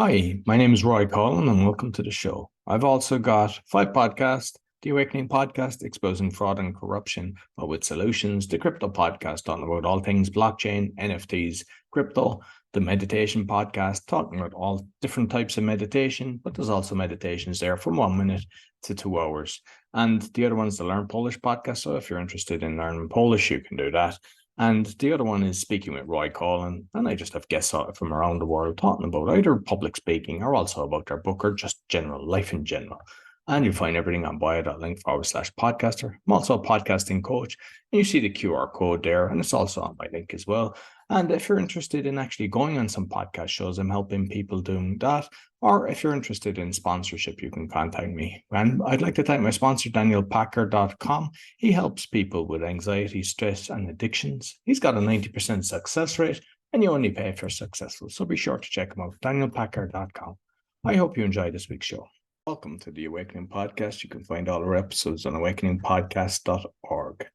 Hi, my name is Roy Collin and welcome to the show. I've also got 5 podcasts: The Awakening Podcast, exposing fraud and corruption, but with solutions; the Crypto Podcast, on about all things blockchain, NFTs, crypto; the Meditation Podcast, talking about all different types of meditation, but there's also meditations there from 1 minute to 2 hours. And the other one's the Learn Polish Podcast. So if you're interested in learning Polish, you can do that. And the other one is Speaking with Roy Collin. And I just have guests from around the world talking about either public speaking or also about their book or just general life in general. And you'll find everything on bio.link/podcaster. I'm also a podcasting coach. And you see the QR code there, and it's also on my link as well. And if you're interested in actually going on some podcast shows, I'm helping people doing that. Or if you're interested in sponsorship, you can contact me. And I'd like to thank my sponsor, DanielPacker.com. He helps people with anxiety, stress, and addictions. He's got a 90% success rate, and you only pay if you're successful. So be sure to check him out, DanielPacker.com. I hope you enjoyed this week's show. Welcome to the Awakening Podcast. You can find all our episodes on awakeningpodcast.org.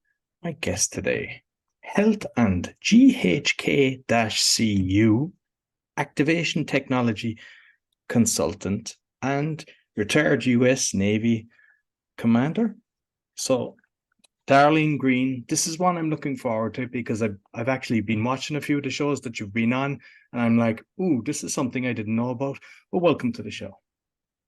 My guest today, Health and GHK-CU Activation Technology Consultant and retired US Navy Commander. So Darlene Greene, this is one I'm looking forward to because I've actually been watching a few of the shows that you've been on, and I'm like, ooh, this is something I didn't know about. Well, welcome to the show.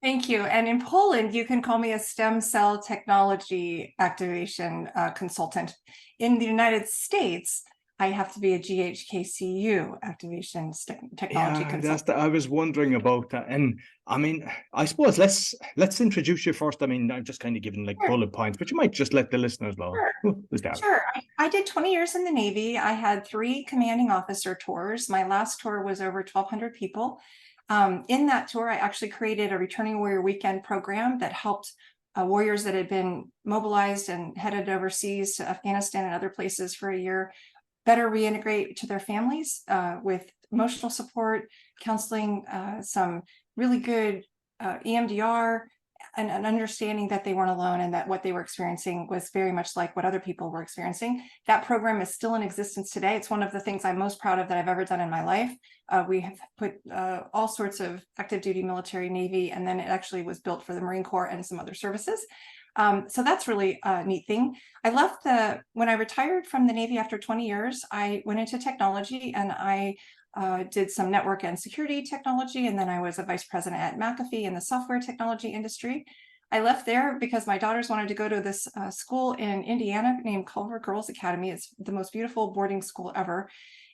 Thank you. And in Poland, you can call me a stem cell technology activation consultant. In the United States, I have to be a GHK-CU activation technology consultant. I was wondering about that. And I mean, I suppose let's introduce you first. I mean, I'm just kind of giving like bullet points, but you might just let the listeners know. Who's that? Sure. I did 20 years in the Navy. I had 3 commanding officer tours. My last tour was over 1,200 people. In that tour, I actually created a Returning Warrior Weekend program that helped warriors that had been mobilized and headed overseas to Afghanistan and other places for a year better reintegrate to their families with emotional support, counseling, some really good EMDR, and an understanding that they weren't alone and that what they were experiencing was very much like what other people were experiencing. That program is still in existence today. It's one of the things I'm most proud of that I've ever done in my life. We have put all sorts of active duty military, Navy, and then it actually was built for the Marine Corps and some other services. So that's really a neat thing. When I retired from the Navy after 20 years, I went into technology and I did some network and security technology, and then I was a vice president at McAfee in the software technology industry. I left there because my daughters wanted to go to this school in Indiana named Culver Girls Academy. It's the most beautiful boarding school ever.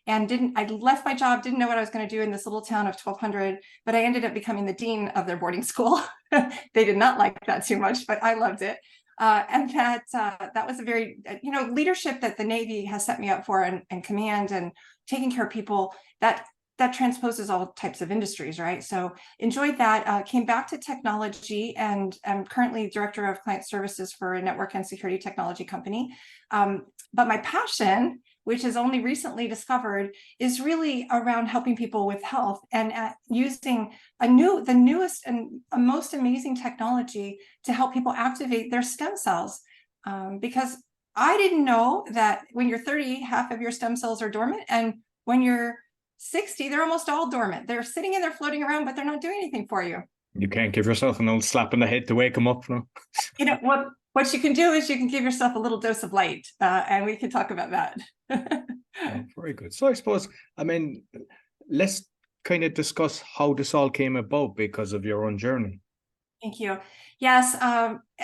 And I left my job, didn't know what I was going to do in this little town of 1,200, but I ended up becoming the dean of their boarding school. They did not like that too much, but I loved it. And that was a very, leadership that the Navy has set me up for, and command and taking care of people, that transposes all types of industries, right? So enjoyed that, came back to technology, and I'm currently director of client services for a network and security technology company. But my passion, which is only recently discovered, is really around helping people with health and using the newest and most amazing technology to help people activate their stem cells. Because I didn't know that when you're 30, half of your stem cells are dormant, and when you're 60, they're almost all dormant. They're sitting and they're floating around, but they're not doing anything for you. You can't give yourself an old slap in the head to wake them up, no? What you can do is you can give yourself a little dose of light, and we can talk about that. Oh, very good. So I suppose, let's kind of discuss how this all came about because of your own journey. Thank you. Yes,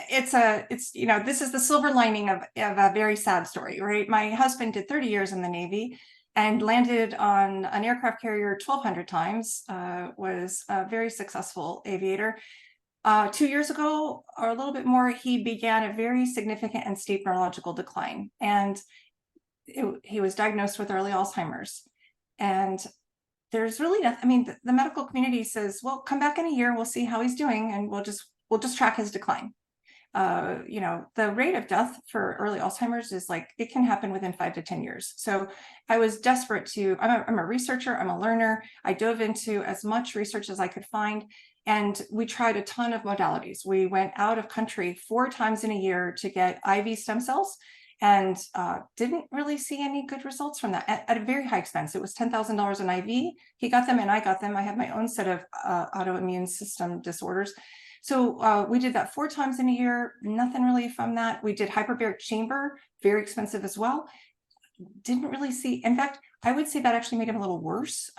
this is the silver lining of a very sad story, right? My husband did 30 years in the Navy and landed on an aircraft carrier 1,200 times, was a very successful aviator. 2 years ago, or a little bit more, he began a very significant and steep neurological decline. And he was diagnosed with early Alzheimer's. And there's really nothing, the medical community says, well, come back in a year, we'll see how he's doing, and we'll just track his decline. The rate of death for early Alzheimer's is it can happen within 5 to 10 years. So I was desperate I'm a researcher, I'm a learner. I dove into as much research as I could find, and we tried a ton of modalities. We went out of country 4 times in a year to get IV stem cells, and didn't really see any good results from that at a very high expense. It was $10,000 an IV. He got them and I got them. I have my own set of autoimmune system disorders. So we did that 4 times in a year, nothing really from that. We did hyperbaric chamber, very expensive as well. Didn't really see, in fact, I would say that actually made him a little worse.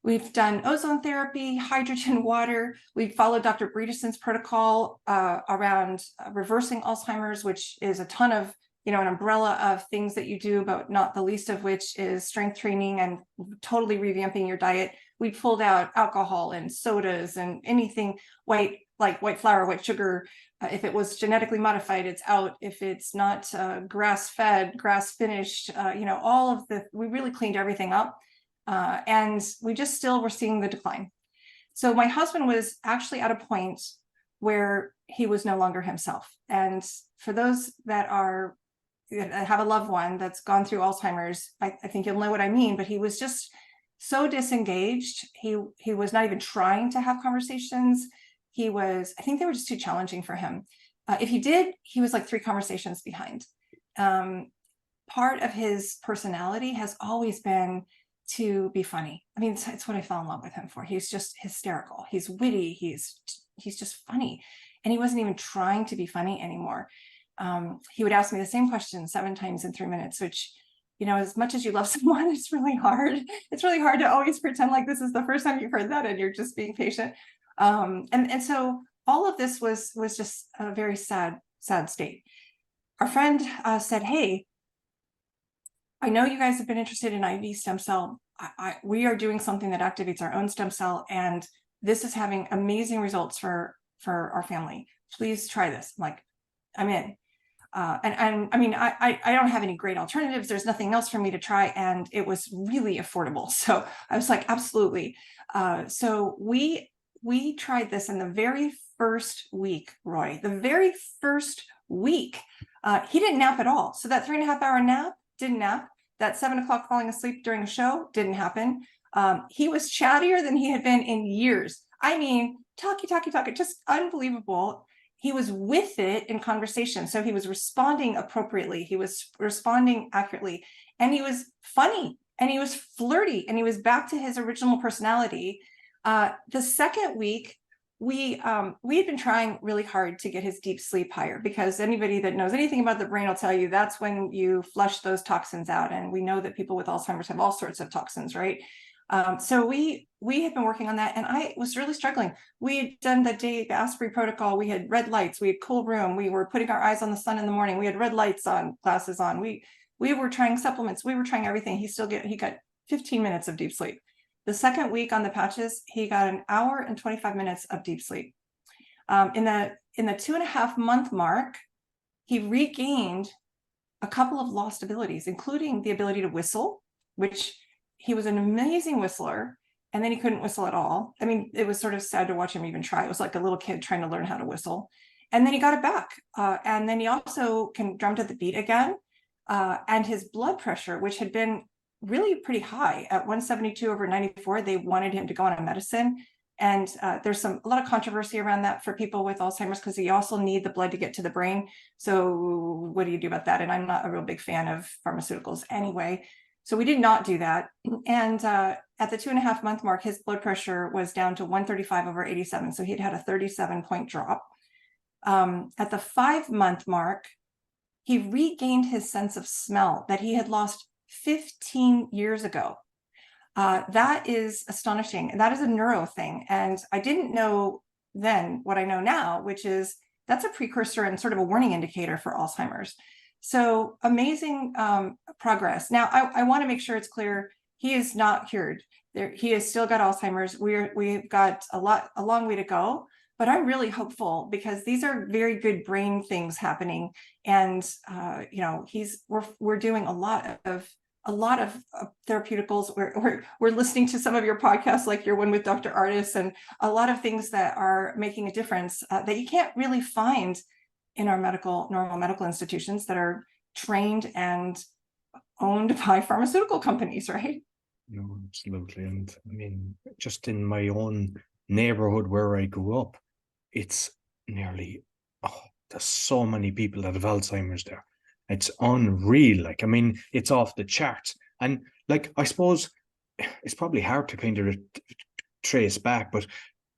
We've done ozone therapy, hydrogen, water. We followed Dr. Bredeson's protocol around reversing Alzheimer's, which is a ton of, an umbrella of things that you do, but not the least of which is strength training and totally revamping your diet. We pulled out alcohol and sodas and anything white, like white flour, white sugar. If it was genetically modified, it's out. If it's not grass-fed, grass-finished, all of we really cleaned everything up. And we just still were seeing the decline. So my husband was actually at a point where he was no longer himself. And for those that have a loved one that's gone through Alzheimer's, I think you'll know what I mean, but he was just so disengaged. He was not even trying to have conversations. I think they were just too challenging for him. If he did, he was like 3 conversations behind. Part of his personality has always been to be funny. I mean, it's what I fell in love with him for. He's just hysterical. He's witty. He's just funny. And he wasn't even trying to be funny anymore. He would ask me the same question 7 times in 3 minutes, which, as much as you love someone, it's really hard. It's really hard to always pretend like this is the first time you've heard that and you're just being patient. And so all of this was just a very sad state. Our friend said, "Hey, I know you guys have been interested in IV stem cell. We are doing something that activates our own stem cell, and this is having amazing results for our family. Please try this." I'm like, I'm in. And I mean, I don't have any great alternatives. There's nothing else for me to try. And it was really affordable. So I was like, absolutely. So we tried this in the very first week, Roy, the very first week. He didn't nap at all. So that 3.5-hour nap, didn't nap. That 7 o'clock falling asleep during a show, didn't happen. He was chattier than he had been in years. I mean, talky, just unbelievable. He was with it in conversation. So he was responding appropriately. He was responding accurately. And he was funny. And he was flirty. And he was back to his original personality. The second week, we had been trying really hard to get his deep sleep higher, because anybody that knows anything about the brain will tell you that's when you flush those toxins out. And we know that people with Alzheimer's have all sorts of toxins, right? So we had been working on that, and I was really struggling. We had done the Dave Asprey protocol. We had red lights. We had cool room. We were putting our eyes on the sun in the morning. We had red lights on, glasses on. We were trying supplements. We were trying everything. He got 15 minutes of deep sleep. The second week on the patches, he got 1 hour and 25 minutes of deep sleep. In the 2.5-month mark, he regained a couple of lost abilities, including the ability to whistle, which he was an amazing whistler, and then he couldn't whistle at all. I mean, it was sort of sad to watch him even try. It was like a little kid trying to learn how to whistle. And then he got it back. And then he also can drum to the beat again. And his blood pressure, which had been really pretty high at 172/94, they wanted him to go on a medicine. And there's a lot of controversy around that for people with Alzheimer's, because you also need the blood to get to the brain. So what do you do about that? And I'm not a real big fan of pharmaceuticals anyway. So we did not do that. And at the 2.5-month mark, his blood pressure was down to 135/87. So he'd had a 37-point drop. At the 5-month mark, he regained his sense of smell that he had lost 15 years ago. That is astonishing. And that is a neuro thing. And I didn't know then what I know now, which is that's a precursor and sort of a warning indicator for Alzheimer's. So amazing progress. Now, I want to make sure it's clear, he is not cured. He has still got Alzheimer's. We've got a long way to go, but I'm really hopeful, because these are very good brain things happening. And we're doing a lot of therapeuticals. We're listening to some of your podcasts, like your one with Dr. Artis, and a lot of things that are making a difference that you can't really find in our normal medical institutions that are trained and owned by pharmaceutical companies, right? No, absolutely. And I mean, just in my own neighborhood where I grew up, it's nearly, there's so many people that have Alzheimer's there. It's unreal. Like, I mean, it's off the charts. And like, I suppose it's probably hard to kind of trace back, but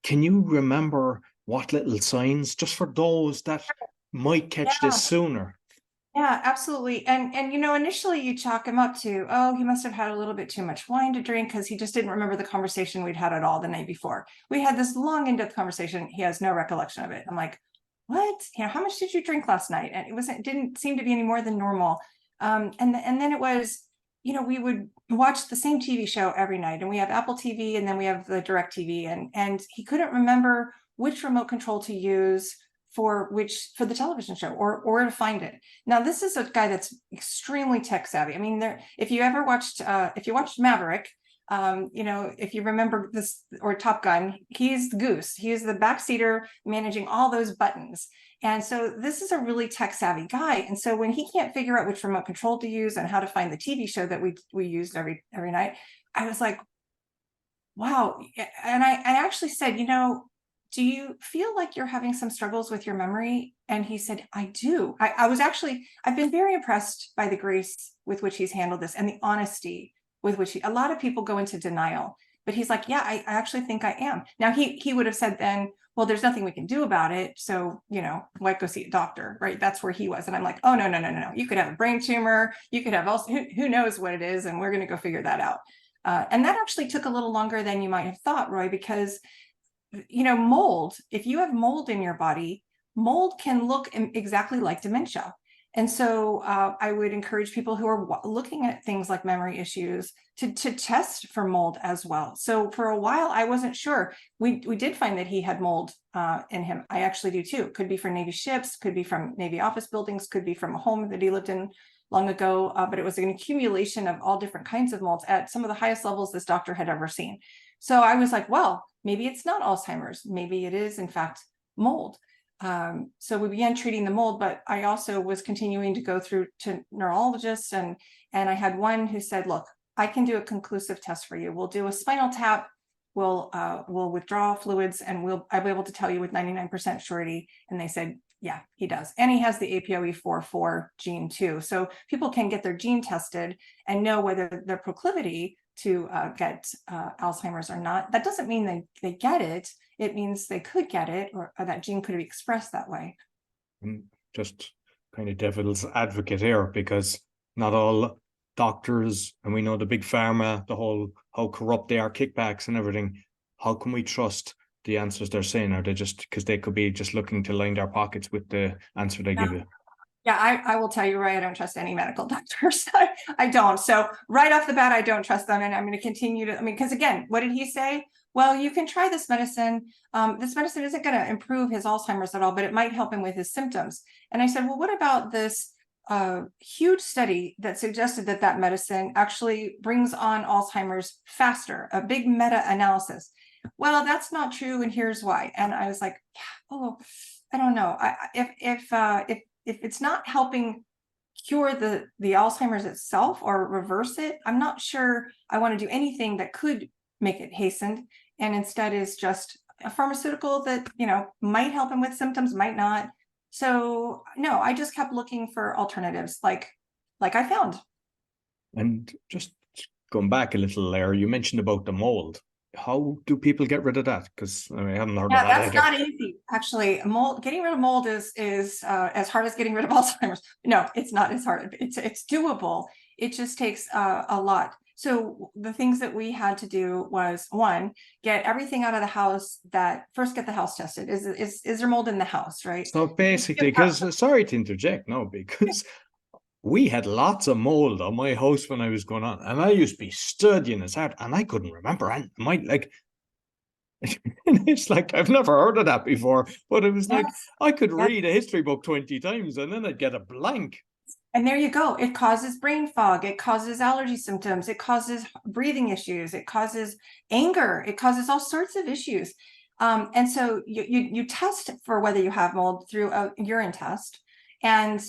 can you remember what little signs, just for those that might catch this Yeah. sooner? Yeah, absolutely. And initially you chalk him up to, oh, he must have had a little bit too much wine to drink because he just didn't remember the conversation we'd had at all the night before. We had this long in-depth conversation. He has no recollection of it. I'm like, what? How much did you drink last night? And it didn't seem to be any more than normal. And then it was, we would watch the same TV show every night, and we have Apple TV, and then we have the Direct TV, and he couldn't remember which remote control to use for the television show, or to find it. Now, this is a guy that's extremely tech savvy. I mean, if you watched Maverick, if you remember this, or Top Gun, he's the goose. He's the backseater managing all those buttons. And so this is a really tech savvy guy. And so when he can't figure out which remote control to use and how to find the TV show that we used every night, I was like, wow. And I actually said, do you feel like you're having some struggles with your memory? And he said, I do. I've been very impressed by the grace with which he's handled this and the honesty with which a lot of people go into denial. But he's like, yeah, I actually think I am. Now, he would have said then, well, there's nothing we can do about it. So, why go see a doctor, right? That's where he was. And I'm like, oh, no. You could have a brain tumor. You could have also, who knows what it is. And we're going to go figure that out. And that actually took a little longer than you might have thought, Roy, because mold, if you have mold in your body, mold can look exactly like dementia. And so I would encourage people who are looking at things like memory issues to test for mold as well. So for a while, I wasn't sure. We did find that he had mold in him. I actually do too. Could be from Navy ships, could be from Navy office buildings, could be from a home that he lived in long ago, but it was an accumulation of all different kinds of molds at some of the highest levels this doctor had ever seen. So I was like, well, maybe it's not Alzheimer's. Maybe it is, in fact, mold. So we began treating the mold, but I also was continuing to go through to neurologists, and I had one who said, look, I can do a conclusive test for you. We'll do a spinal tap, we'll withdraw fluids, and I'll be able to tell you with 99% surety. And they said, yeah, he does. And he has the APOE4 gene too. So people can get their gene tested and know whether their proclivity to get Alzheimer's or not. That doesn't mean they get it. It means they could get it, or that gene could be expressed that way. Just kind of devil's advocate here, because not all doctors, and we know the big pharma, the whole how corrupt they are, kickbacks and everything. How can we trust the answers they're saying? Are they just because they could be just looking to line their pockets with the answer they give you? Yeah, I will tell you, Ray, I don't trust any medical doctors. I don't. So right off the bat, I don't trust them. And I'm going to continue to, because again, what did he say? Well, you can try this medicine. This medicine isn't going to improve his Alzheimer's at all, but it might help him with his symptoms. And I said, well, what about this huge study that suggested that medicine actually brings on Alzheimer's faster, a big meta-analysis? Well, that's not true, and here's why. And I was like, oh, I don't know. If it's not helping cure the Alzheimer's itself or reverse it, I'm not sure I want to do anything that could make it hastened, and instead is just a pharmaceutical that might help him with symptoms, might not. So no, I just kept looking for alternatives, like I found. And just going back a little there, you mentioned about the mold. How do people get rid of that? Because I haven't heard of that That's either. not easy, actually. Getting rid of mold is as hard as getting rid of Alzheimer's. No, it's not as hard. It's doable. It just takes a lot. So the things that we had to do was, one, get everything out of the house. First get the house tested. Is there mold in the house, right? So basically, because sorry to interject, no, because we had lots of mold on my house when I was going on, and I used to be studying as hard, and I couldn't remember. And it's like I've never heard of that before, but it was like I could read a history book 20 times and then I'd get a blank. And there you go. It causes brain fog. It causes allergy symptoms. It causes breathing issues. It causes anger. It causes all sorts of issues. And so you test for whether you have mold through a urine test. And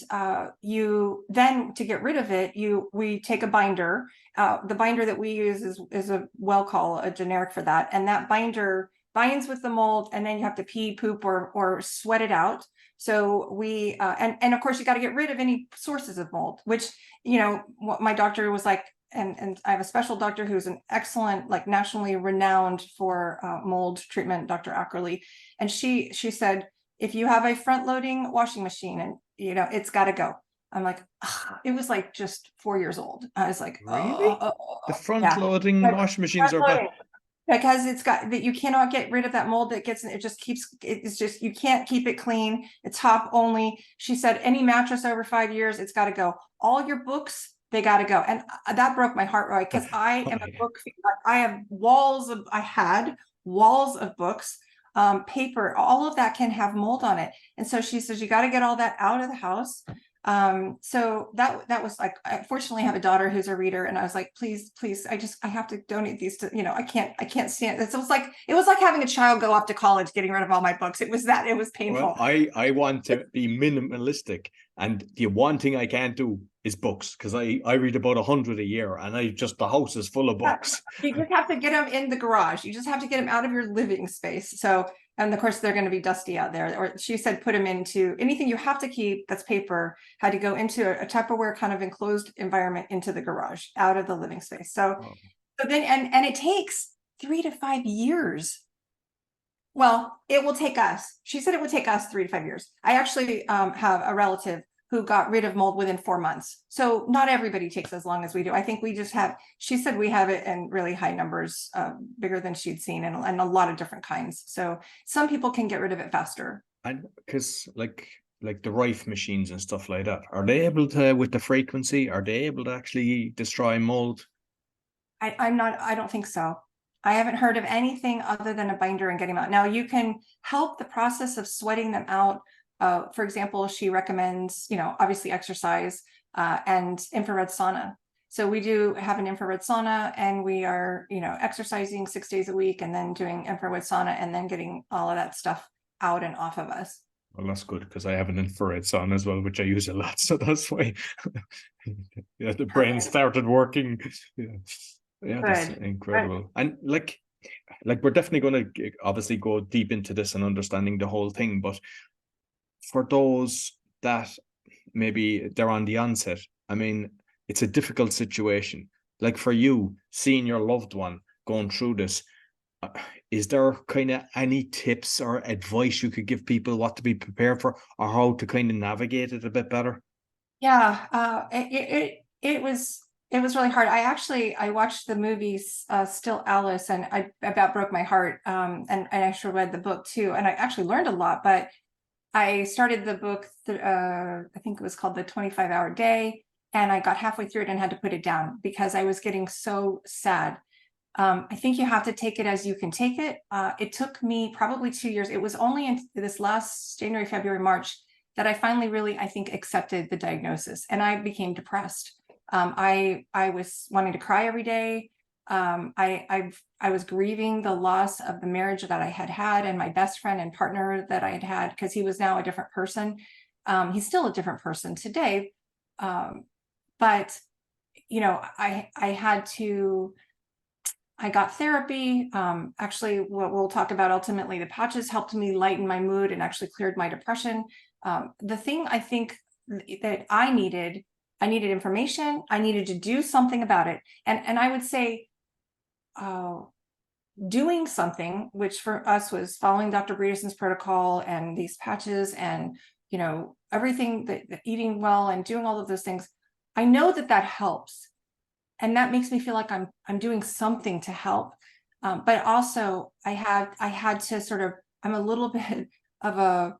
you then, to get rid of it, we take a binder. The binder that we use is a Well-Call, a generic for that. And that binder binds with the mold, and then you have to pee, poop, or sweat it out. So we and of course you got to get rid of any sources of mold, which, you know, what my doctor was like, and I have a special doctor who's an excellent, like nationally renowned for mold treatment, Dr. Ackerley. And she said, if you have a front loading washing machine, and you know, it's got to go. I'm like, ugh. It was like just 4 years old. I was like, Really? The front yeah. loading Like, washing machines front are bad. loading. Because it's got that, you cannot get rid of that mold that gets, it just keeps, it's just, you can't keep it clean. It's top only. She said any mattress over 5 years, it's got to go. All your books, they got to go. And that broke my heart, right? Because I am a book, I have I had walls of books, paper, all of that can have mold on it. And so she says, you got to get all that out of the house. So that was like, I fortunately have a daughter who's a reader, and I was like, please, I have to donate these to, you know, I can't stand it. It was like having a child go off to college, getting rid of all my books. It was painful. Well, I want to be minimalistic, and the one thing I can't do is books, because I read about 100 a year, and the house is full of books. You just have to get them in the garage. You just have to get them out of your living space. So, and of course they're going to be dusty out there. Or she said, put them into anything you have to keep that's paper, had to go into a Tupperware kind of enclosed environment into the garage, out of the living space. So, so then, and it takes 3 to 5 years. Well, it will take us. She said it would take us 3 to 5 years. I actually have a relative who got rid of mold within 4 months. So not everybody takes as long as we do. I think we just have, she said we have it in really high numbers, bigger than she'd seen, and a lot of different kinds. So some people can get rid of it faster. And because like the Rife machines and stuff like that, are they able to, with the frequency, are they able to actually destroy mold? I don't think so. I haven't heard of anything other than a binder and getting them out. Now you can help the process of sweating them out. For example, she recommends, you know, obviously exercise and infrared sauna. So we do have an infrared sauna, and we are, you know, exercising 6 days a week, and then doing infrared sauna, and then getting all of that stuff out and off of us. Well, that's good, because I have an infrared sauna as well, which I use a lot. So that's why yeah, the brain started working. Yeah, that's incredible. Good. And like we're definitely going to obviously go deep into this and understanding the whole thing, but for those that maybe they're on the onset, I mean, it's a difficult situation. Like for you, seeing your loved one going through this, is there kind of any tips or advice you could give people what to be prepared for, or how to kind of navigate it a bit better? Yeah, it was really hard. I watched the movies Still Alice, and I about broke my heart. And I actually read the book too, and I actually learned a lot. But I started the book, I think it was called The 25-Hour Day, and I got halfway through it and had to put it down because I was getting so sad. I think you have to take it as you can take it. It took me probably 2 years. It was only in this last January, February, March that I finally really, I think, accepted the diagnosis, and I became depressed. I was wanting to cry every day. I was grieving the loss of the marriage that I had had, and my best friend and partner that I had had, because he was now a different person. He's still a different person today, but you know, I got therapy. Actually, what we'll talk about ultimately, the patches helped me lighten my mood and actually cleared my depression. The thing I think that I needed information. I needed to do something about it. And I would say, doing something, which for us was following Dr. Bredeson's protocol and these patches, and, you know, everything that eating well and doing all of those things. I know that helps. And that makes me feel like I'm doing something to help. But also I had to sort of, I'm a little bit of a,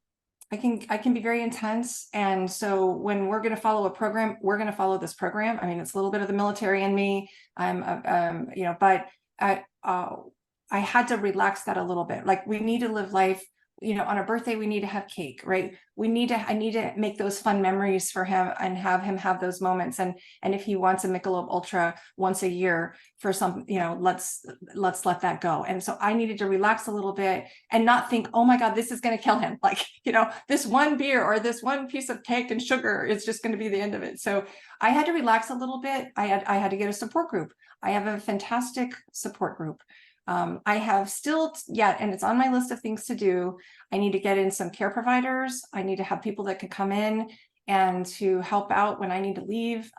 I can be very intense. And so when we're going to follow a program, we're going to follow this program. I mean, it's a little bit of the military in me. You know, but I had to relax that a little bit. Like, we need to live life, you know, on a birthday, we need to have cake, right? I need to make those fun memories for him and have him have those moments. And if he wants a Michelob Ultra once a year for some, you know, let's let that go. And so I needed to relax a little bit and not think, oh my God, this is going to kill him. Like, you know, this one beer or this one piece of cake and sugar is just going to be the end of it. So I had to relax a little bit. I had to get a support group. I have a fantastic support group. I have still yet, and it's on my list of things to do. I need to get in some care providers. I need to have people that can come in and to help out when I need to leave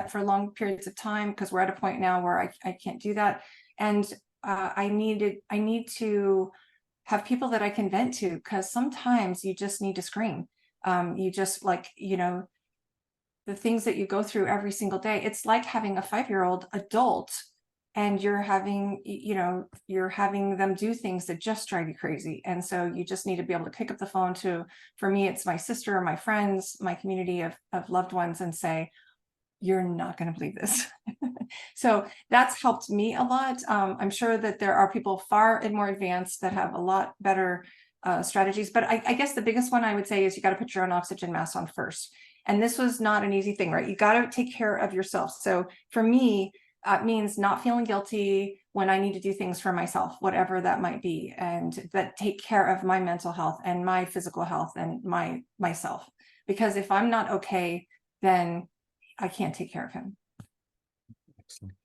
for long periods of time, because we're at a point now where I can't do that. And I need to have people that I can vent to, because sometimes you just need to scream. You just the things that you go through every single day. It's like having a 5-year-old adult and you're having them do things that just drive you crazy. And so you just need to be able to pick up the phone for me, it's my sister, my friends, my community of loved ones, and say, you're not going to believe this. So that's helped me a lot. I'm sure that there are people far and more advanced that have a lot better strategies. But I guess the biggest one I would say is you got to put your own oxygen mask on first. And this was not an easy thing, right? You got to take care of yourself. So for me, it means not feeling guilty when I need to do things for myself, whatever that might be, and that take care of my mental health and my physical health and myself. Because if I'm not okay, then I can't take care of him.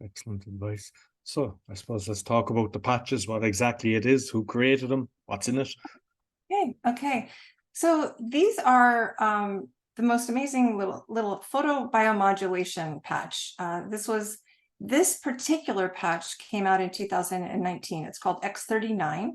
Excellent advice. So I suppose let's talk about the patches, what exactly it is, who created them, what's in it. Okay. So these are the most amazing little photobiomodulation patch. This particular patch came out in 2019. It's called X39.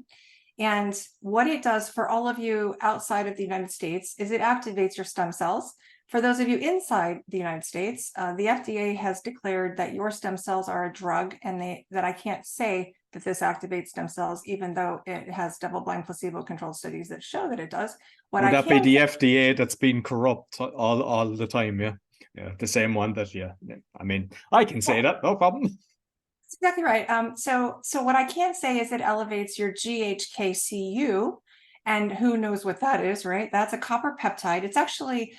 And what it does for all of you outside of the United States is it activates your stem cells. For those of you inside the United States, the FDA has declared that your stem cells are a drug, and that I can't say that this activates stem cells, even though it has double-blind placebo-controlled studies that show that it does. Would that be the FDA that's been corrupt all the time? Yeah, the same one that, yeah. I mean, I can say that, no problem. That's exactly right. So what I can say is it elevates your GHK-CU, and who knows what that is, right? That's a copper peptide. It's actually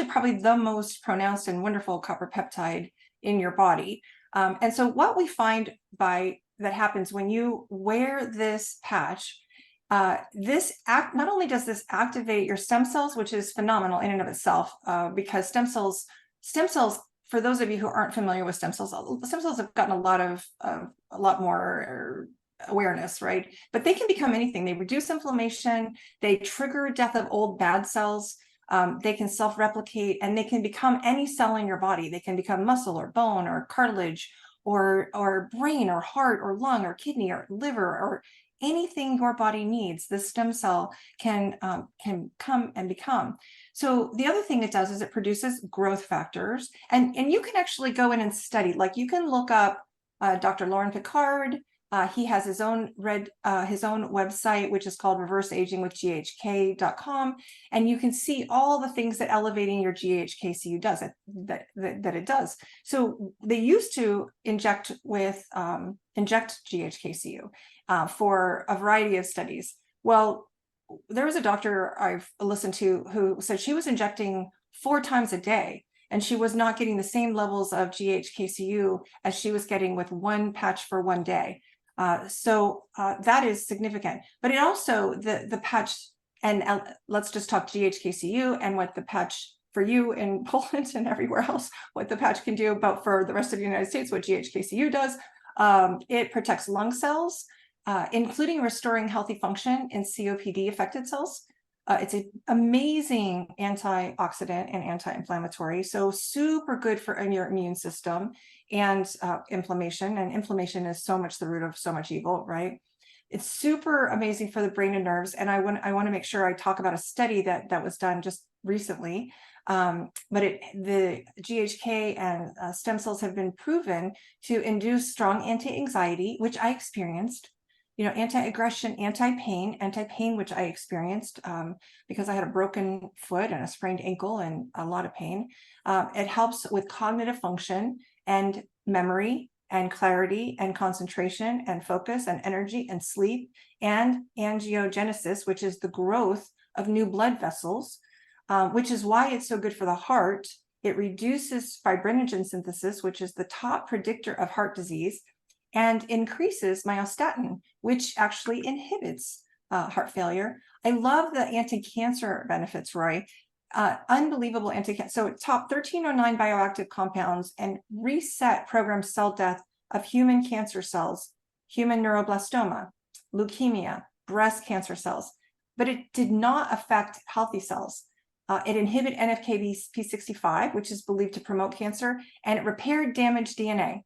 probably the most pronounced and wonderful copper peptide in your body. And so what we find that happens when you wear this patch, not only does this activate your stem cells, which is phenomenal in and of itself, because stem cells, for those of you who aren't familiar with stem cells have gotten a lot more awareness, right? But they can become anything. They reduce inflammation, they trigger death of old bad cells, they can self-replicate, and they can become any cell in your body. They can become muscle or bone or cartilage or brain or heart or lung or kidney or liver or anything your body needs. The stem cell can come and become. So the other thing it does is it produces growth factors, and you can actually go in and study. Like, you can look up Dr. Lauren Picard. He has his own website, which is called reverseagingwithghk.com, and you can see all the things that elevating your GHK-CU does, that it does. So they used to inject GHK-CU for a variety of studies. Well, there was a doctor I've listened to who said she was injecting 4 times a day, and she was not getting the same levels of GHK-CU as she was getting with one patch for one day. So that is significant. But it also, the patch, and let's just talk GHK-CU and what the patch for you in Poland and everywhere else, what the patch can do, but for the rest of the United States, what GHK-CU does. It protects lung cells, including restoring healthy function in COPD affected cells. It's an amazing antioxidant and anti-inflammatory, so super good for your immune system and inflammation. And inflammation is so much the root of so much evil, right? It's super amazing for the brain and nerves. And I want to make sure I talk about a study that was done just recently. But the GHK and stem cells have been proven to induce strong anti-anxiety, which I experienced. Anti-aggression, anti-pain, which I experienced because I had a broken foot and a sprained ankle and a lot of pain. It helps with cognitive function and memory and clarity and concentration and focus and energy and sleep, and angiogenesis, which is the growth of new blood vessels, which is why it's so good for the heart. It reduces fibrinogen synthesis, which is the top predictor of heart disease, and increases myostatin, which actually inhibits heart failure. I love the anti-cancer benefits, Roy. Unbelievable anti-cancer. So top 1309 bioactive compounds and reset program cell death of human cancer cells human neuroblastoma, leukemia, breast cancer cells, but it did not affect healthy cells. It inhibited NFKB-P65, which is believed to promote cancer, and it repaired damaged DNA.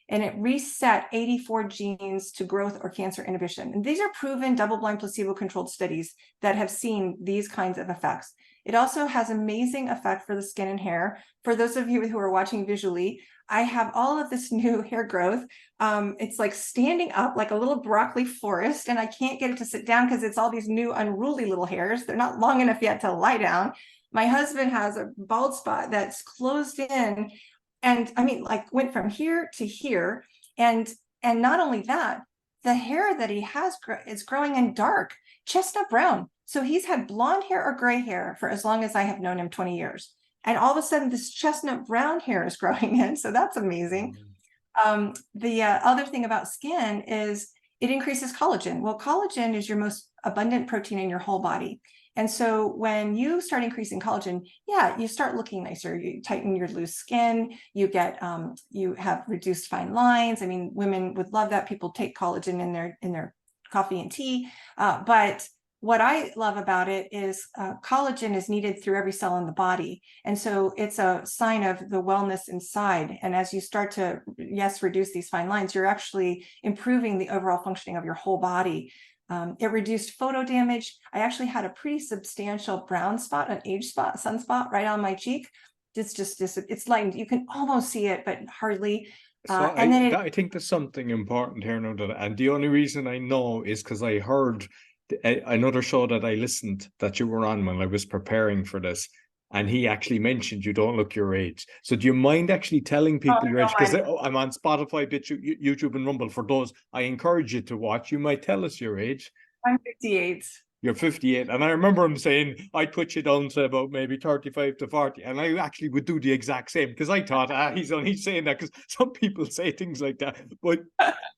And it reset 84 genes to growth or cancer inhibition. And these are proven double-blind placebo-controlled studies that have seen these kinds of effects. It also has amazing effect for the skin and hair. For those of you who are watching visually, I have all of this new hair growth. It's like standing up like a little broccoli forest, and I can't get it to sit down because it's all these new unruly little hairs. They're not long enough yet to lie down. My husband has a bald spot that's closed in, and I mean, like, went from here to here. And not only that, the hair that he has is growing in dark, chestnut brown. So he's had blonde hair or gray hair for as long as I have known him, 20 years. And all of a sudden, this chestnut brown hair is growing in. So that's amazing. The other thing about skin is it increases collagen. Well, collagen is your most abundant protein in your whole body. And so when you start increasing collagen, yeah, you start looking nicer. You tighten your loose skin. You get, you have reduced fine lines. I mean, women would love that. People take collagen in their coffee and tea. But what I love about it is collagen is needed through every cell in the body. And so it's a sign of the wellness inside. And as you start to, yes, reduce these fine lines, you're actually improving the overall functioning of your whole body. It reduced photo damage. I actually had a pretty substantial brown spot, an age spot, sunspot right on my cheek. It's just, it's lightened. You can almost see it, but hardly. So And then I think there's something important here now, and the only reason I know is because I heard another show that I listened that you were on when I was preparing for this, and he actually mentioned you don't look your age. So do you mind actually telling people your age? Because I'm on Spotify, YouTube, and Rumble. For those, I encourage you to watch. You might tell us your age. I'm 58. You're 58. And I remember him saying, I'd put you down to about maybe 35 to 40. And I actually would do the exact same because I thought, he's only saying that because some people say things like that. But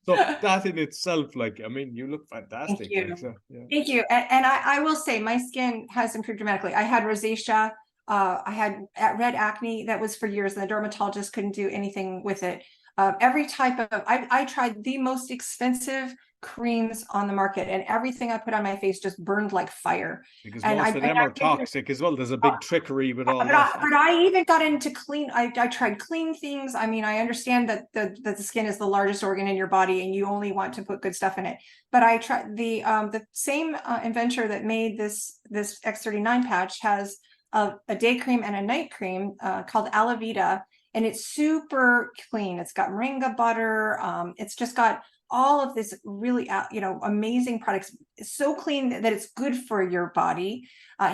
so that in itself, like, I mean, you look fantastic. Thank you. Like, so, yeah. Thank you. And I will say my skin has improved dramatically. I had rosacea. I had red acne that was for years, and the dermatologist couldn't do anything with it. Every type of, I tried the most expensive creams on the market, and everything I put on my face just burned like fire. Because and most of them are toxic as well. There's a big trickery with all that. But I even got into clean. I tried clean things. I mean, I understand that the skin is the largest organ in your body, and you only want to put good stuff in it. But I tried the same inventor that made this X39 patch has a day cream and a night cream called Alavita, and it's super clean. It's got moringa butter. It's just got all of this really, amazing products. It's so clean that it's good for your body.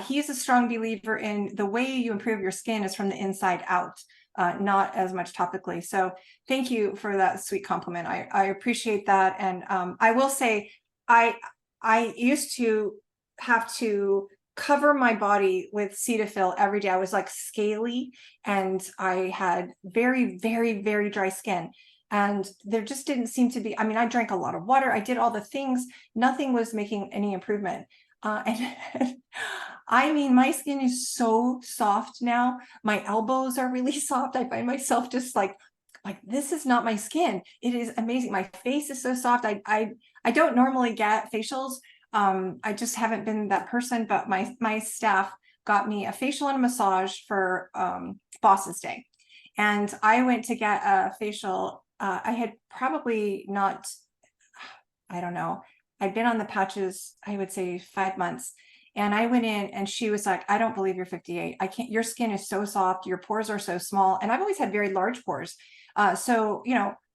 He's a strong believer in the way you improve your skin is from the inside out, not as much topically. So thank you for that sweet compliment. I appreciate that. And I will say, I used to have to cover my body with Cetaphil every day. I was like scaly, and I had very, very, very dry skin. And there just didn't seem to be, I mean, I drank a lot of water. I did all the things. Nothing was making any improvement. And I mean, my skin is so soft now. My elbows are really soft. I find myself just like this is not my skin. It is amazing. My face is so soft. I don't normally get facials. I just haven't been that person, but my staff got me a facial and a massage for Boss's Day. And I went to get a facial. I had probably not, I don't know. I'd been on the patches, I would say 5 months. And I went in and she was like, I don't believe you're 58. I can't, your skin is so soft. Your pores are so small. And I've always had very large pores. So,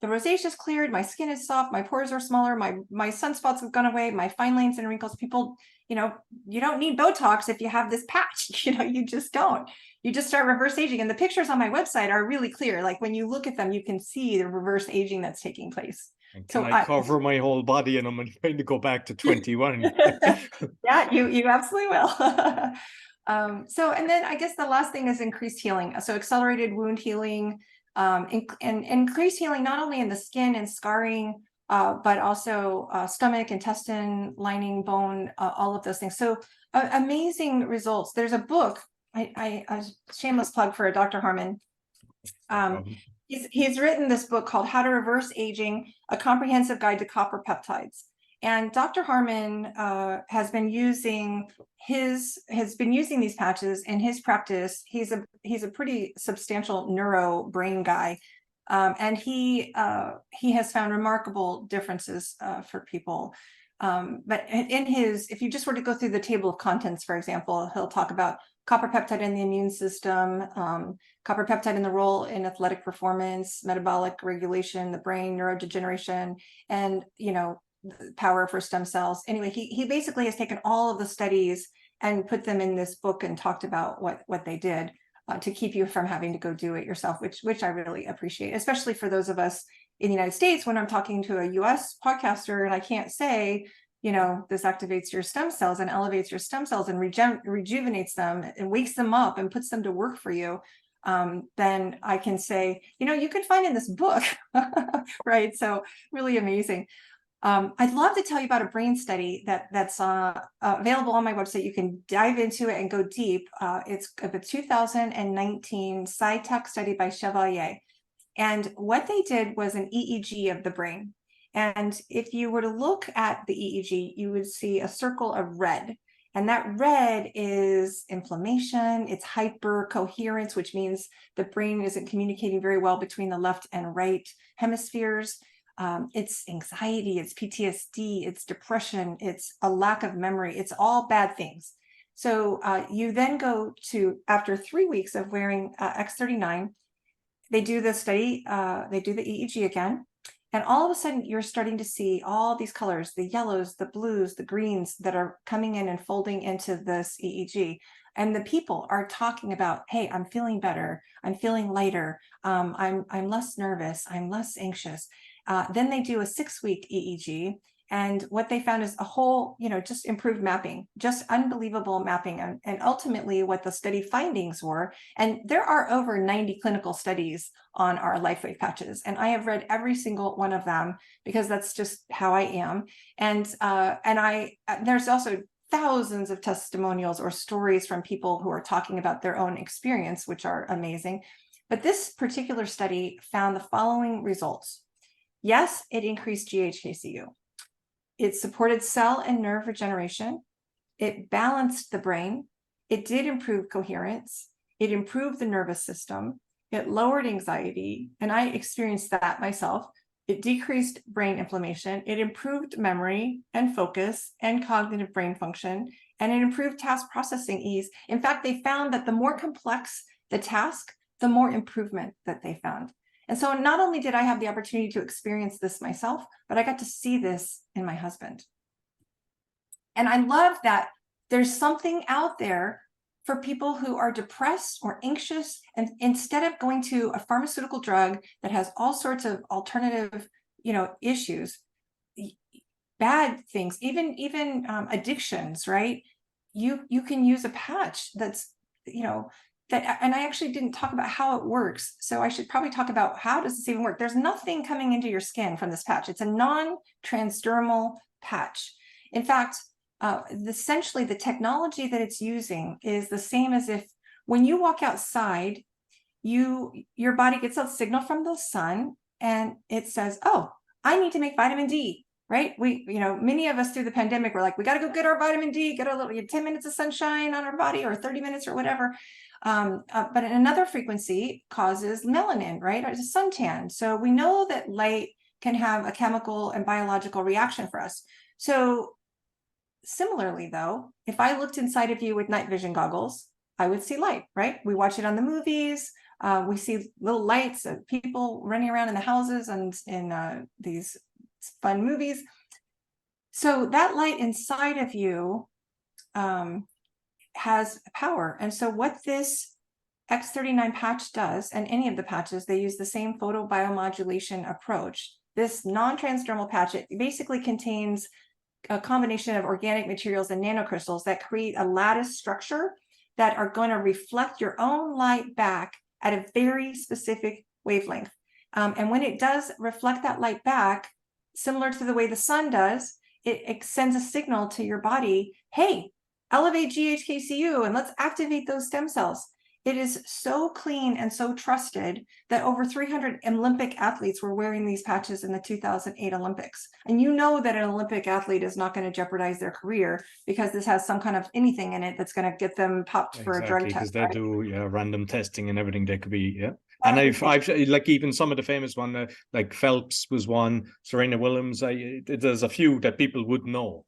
the rosacea is cleared. My skin is soft. My pores are smaller. My sunspots have gone away. My fine lines and wrinkles. People, you don't need Botox if you have this patch. You just don't. You just start reverse aging. And the pictures on my website are really clear. Like when you look at them, you can see the reverse aging that's taking place. And can I cover my whole body and I'm trying to go back to 21? Yeah, you absolutely will. So, and then I guess the last thing is increased healing. So accelerated wound healing, and increased healing, not only in the skin and scarring, but also stomach, intestine, lining, bone, all of those things. So amazing results. There's a book, a shameless plug for Dr. Harmon. He's written this book called How to Reverse Aging, A Comprehensive Guide to Copper Peptides. And Dr. Harmon has been using these patches in his practice. He's a pretty substantial neuro brain guy, and he has found remarkable differences for people. But if you just were to go through the table of contents, for example, he'll talk about copper peptide in the immune system, copper peptide in the role in athletic performance, metabolic regulation, the brain, neurodegeneration, and power for stem cells. Anyway, he basically has taken all of the studies and put them in this book and talked about what they did to keep you from having to go do it yourself, which I really appreciate, especially for those of us in the United States. When I'm talking to a US podcaster and I can't say, this activates your stem cells and elevates your stem cells and rejuvenates them and wakes them up and puts them to work for you, then I can say, you can find in this book, right? So really amazing. I'd love to tell you about a brain study that's available on my website. You can dive into it and go deep. It's a 2019 SciTech study by Chevalier. And what they did was an EEG of the brain. And if you were to look at the EEG, you would see a circle of red. And that red is inflammation, it's hypercoherence, which means the brain isn't communicating very well between the left and right hemispheres. It's anxiety, it's PTSD, it's depression, it's a lack of memory, it's all bad things. So you then go to, after 3 weeks of wearing X39, they do the study, they do the EEG again, and all of a sudden you're starting to see all these colors, the yellows, the blues, the greens that are coming in and folding into this EEG. And the people are talking about, hey, I'm feeling better, I'm feeling lighter, I'm less nervous, I'm less anxious. Then they do a 6-week EEG. And what they found is a whole, just improved mapping, just unbelievable mapping. And ultimately what the study findings were, and there are over 90 clinical studies on our LifeWave patches. And I have read every single one of them because that's just how I am. And there's also thousands of testimonials or stories from people who are talking about their own experience, which are amazing. But this particular study found the following results. Yes, it increased GHK-CU. It supported cell and nerve regeneration. It balanced the brain. It did improve coherence. It improved the nervous system. It lowered anxiety, and I experienced that myself. It decreased brain inflammation. It improved memory and focus and cognitive brain function, and it improved task processing ease. In fact, they found that the more complex the task, the more improvement that they found. And so not only did I have the opportunity to experience this myself, but I got to see this in my husband. And I love that there's something out there for people who are depressed or anxious, and instead of going to a pharmaceutical drug that has all sorts of alternative, issues, bad things, even addictions, right? You can use a patch that's, and I actually didn't talk about how it works. So I should probably talk about how does this even work? There's nothing coming into your skin from this patch. It's a non-transdermal patch. In fact, essentially the technology that it's using is the same as if when you walk outside, your body gets a signal from the sun and it says, oh, I need to make vitamin D, right? Many of us through the pandemic were like, we got to go get our vitamin D, get a little 10 minutes of sunshine on our body or 30 minutes or whatever. But another frequency causes melanin, right? Or it's a suntan. So we know that light can have a chemical and biological reaction for us. So similarly, though, if I looked inside of you with night vision goggles, I would see light, right? We watch it on the movies. We see little lights of people running around in the houses and in these fun movies. So that light inside of you has power. And so what this X39 patch does, and any of the patches, they use the same photobiomodulation approach. This non-transdermal patch, it basically contains a combination of organic materials and nanocrystals that create a lattice structure that are going to reflect your own light back at a very specific wavelength. And when it does reflect that light back, similar to the way the sun does, it sends a signal to your body, hey, elevate GHK-CU and let's activate those stem cells. It is so clean and so trusted that over 300 Olympic athletes were wearing these patches in the 2008 Olympics. And you know that an Olympic athlete is not going to jeopardize their career because this has some kind of anything in it that's going to get them popped for a drug Exactly, because test, they right? do random testing and everything. They could be And Everything. I've like even some of the famous one, like Phelps was one, Serena Williams. There's a few that people would know.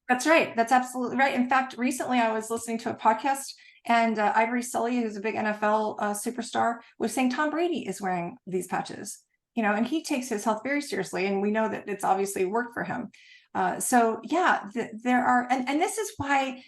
That's right. That's absolutely right. In fact, recently I was listening to a podcast, and Ivory Sully, who's a big NFL superstar, was saying Tom Brady is wearing these patches, and he takes his health very seriously, and we know that it's obviously worked for him. So yeah, there are, and this is why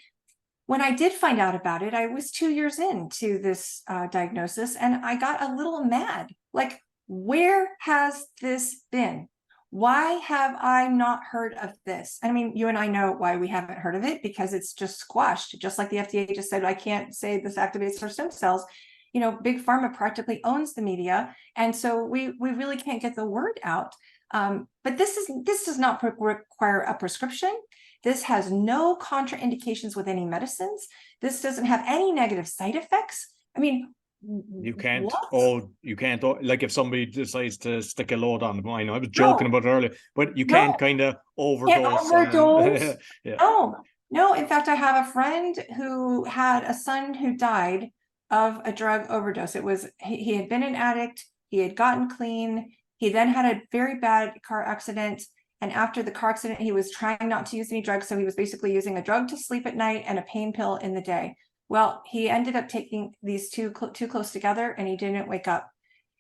when I did find out about it, I was 2 years into this diagnosis, and I got a little mad. Like, where has this been? Why have I not heard of this? I mean, you and I know why we haven't heard of it, because it's just squashed. Just like the FDA just said, I can't say this activates our stem cells. Big pharma practically owns the media, and so we really can't get the word out. But this does not require a prescription. This has no contraindications with any medicines. This doesn't have any negative side effects. I mean, You can't. what? You can't. Like if somebody decides to stick a load on mine, I was joking No, about it earlier, but you can't no, kind of can't overdose. overdose. Yeah. No, no. In fact, I have a friend who had a son who died of a drug overdose. He had been an addict. He had gotten clean. He then had a very bad car accident. And after the car accident, he was trying not to use any drugs. So he was basically using a drug to sleep at night and a pain pill in the day. Well, he ended up taking these two too close together, and he didn't wake up.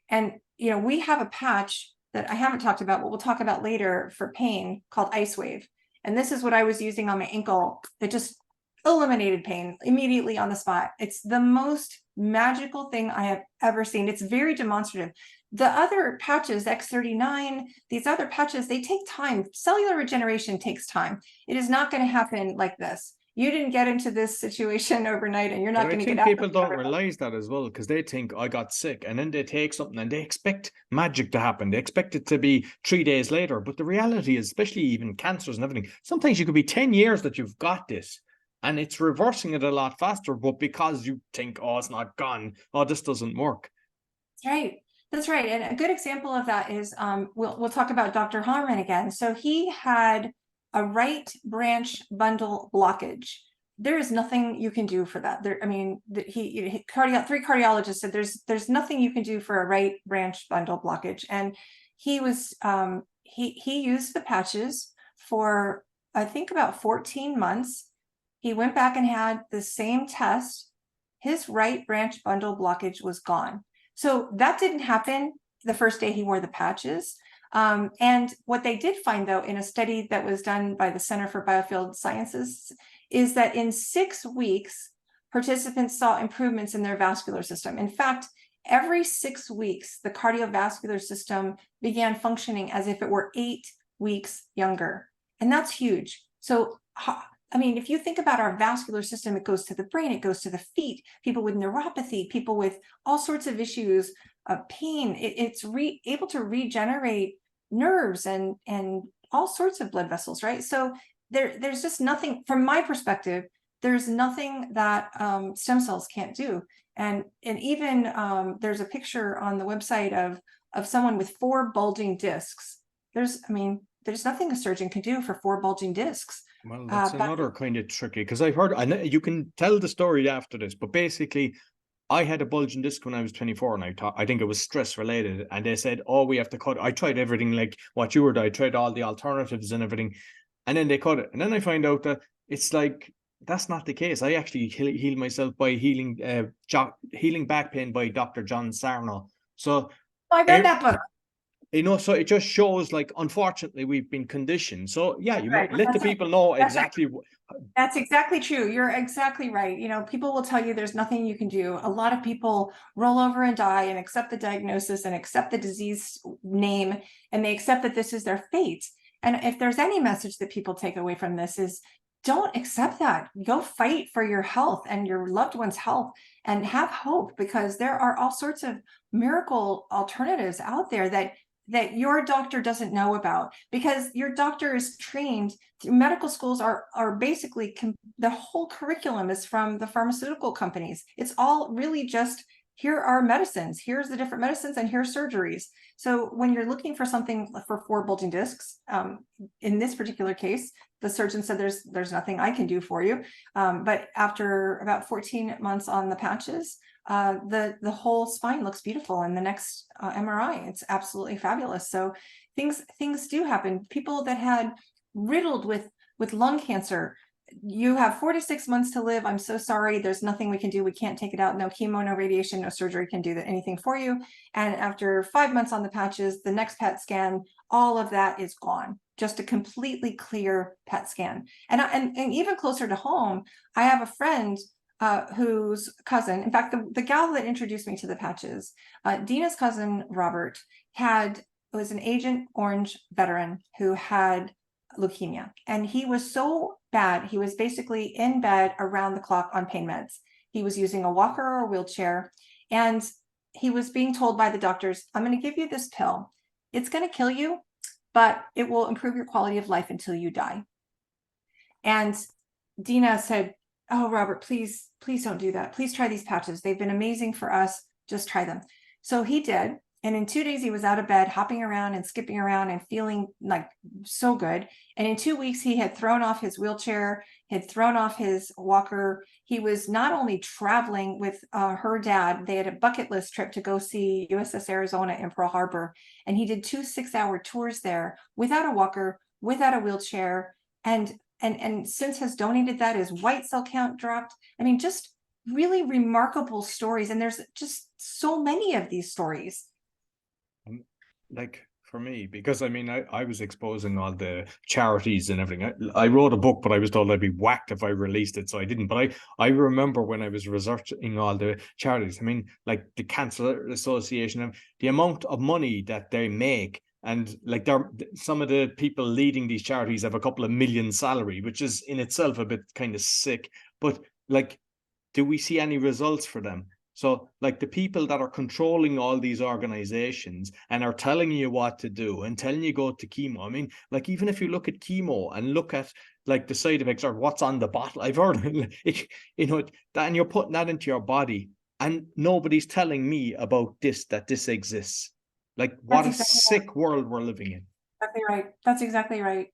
And, we have a patch that I haven't talked about, but we'll talk about later for pain, called Ice Wave. And this is what I was using on my ankle that just eliminated pain immediately on the spot. It's the most magical thing I have ever seen. It's very demonstrative. The other patches, X39, these other patches, they take time. Cellular regeneration takes time. It is not going to happen like this. You didn't get into this situation overnight, and you're not But I going to get think out people of it don't overnight. realize that as well, because they think I got sick and then they take something and they expect magic to happen. They expect it to be 3 days later. But the reality is, especially even cancers and everything, sometimes you could be 10 years that you've got this and it's reversing it a lot faster. But because you think, oh, it's not gone, oh, this doesn't work. That's right. That's right. And a good example of that is we'll talk about Dr. Harmon again. So he had a right branch bundle blockage. There is nothing you can do for that. I mean, three cardiologists said there's nothing you can do for a right branch bundle blockage. And he was he used the patches for, I think, about 14 months. He went back and had the same test. His right branch bundle blockage was gone. So that didn't happen the first day he wore the patches. And what they did find, though, in a study that was done by the Center for Biofield Sciences, is that in 6 weeks, participants saw improvements in their vascular system. In fact, every 6 weeks, the cardiovascular system began functioning as if it were 8 weeks younger. And that's huge. So, I mean, if you think about our vascular system, it goes to the brain, it goes to the feet, people with neuropathy, people with all sorts of issues, pain. It's able to regenerate nerves and all sorts of blood vessels, right? So there's just nothing, from my perspective, there's nothing that stem cells can't do. And even there's a picture on the website of someone with 4 bulging discs. There's nothing a surgeon can do for 4 bulging discs. Well, that's another kind of tricky, because I've heard, and you can tell the story after this, but basically, I had a bulging disc when I was 24, and I think it was stress related. And they said, oh, we have to cut. I tried everything like what you were doing. I tried all the alternatives and everything. And then they cut it. And then I find out that it's like, that's not the case. I actually healed myself by healing back pain by Dr. John Sarno. So I read that book. so it just shows, like, unfortunately, we've been conditioned. So yeah, you Right. let the people know exactly. That's exactly true. You're exactly right. People will tell you there's nothing you can do. A lot of people roll over and die and accept the diagnosis and accept the disease name, and they accept that this is their fate. And if there's any message that people take away from this, is don't accept that. Go fight for your health and your loved one's health, and have hope, because there are all sorts of miracle alternatives out there that that your doctor doesn't know about, because your doctor is trained. Medical schools are basically the whole curriculum is from the pharmaceutical companies. It's all really just, here are medicines, here's the different medicines, and here's surgeries. So when you're looking for something for 4 bulging discs, in this particular case, the surgeon said there's nothing I can do for you. But after about 14 months on the patches, the whole spine looks beautiful. And the next MRI, it's absolutely fabulous. So things do happen. People that had riddled with lung cancer, you have 4 to 6 months to live. I'm so sorry. There's nothing we can do. We can't take it out. No chemo, no radiation, no surgery can do anything for you. And after 5 months on the patches, the next PET scan, all of that is gone. Just a completely clear PET scan. And even closer to home, I have a friend whose cousin, in fact, the gal that introduced me to the patches, Dina's cousin, Robert, was an Agent Orange veteran who had leukemia. And he was so bad, he was basically in bed around the clock on pain meds. He was using a walker or a wheelchair. And he was being told by the doctors, I'm going to give you this pill. It's going to kill you, but it will improve your quality of life until you die. And Dina said, oh, Robert, please don't do that. Please try these patches. They've been amazing for us. Just try them. So he did. And in 2 days, he was out of bed, hopping around and skipping around and feeling like so good. And in 2 weeks, he had thrown off his wheelchair, had thrown off his walker. He was not only traveling with her dad, they had a bucket list trip to go see USS Arizona in Pearl Harbor. And he did 2 6-hour tours there without a walker, without a wheelchair. And since has donated that, his white cell count dropped. I mean, just really remarkable stories. And there's just so many of these stories. Like for me, because I mean, I was exposing all the charities and everything. I wrote a book, but I was told I'd be whacked if I released it, so I didn't. But I remember when I was researching all the charities, I mean, like the Cancer Association, and the amount of money that they make. And like some of the people leading these charities have a couple of million salary, which is in itself a bit kind of sick. But like, do we see any results for them? So like the people that are controlling all these organizations and are telling you what to do and telling you go to chemo. I mean, like even if you look at chemo and look at like the side effects or what's on the bottle, I've heard it, you know, that, and you're putting that into your body and nobody's telling me about this, that this exists. Like what a sick world we're living in. Exactly right. That's exactly right.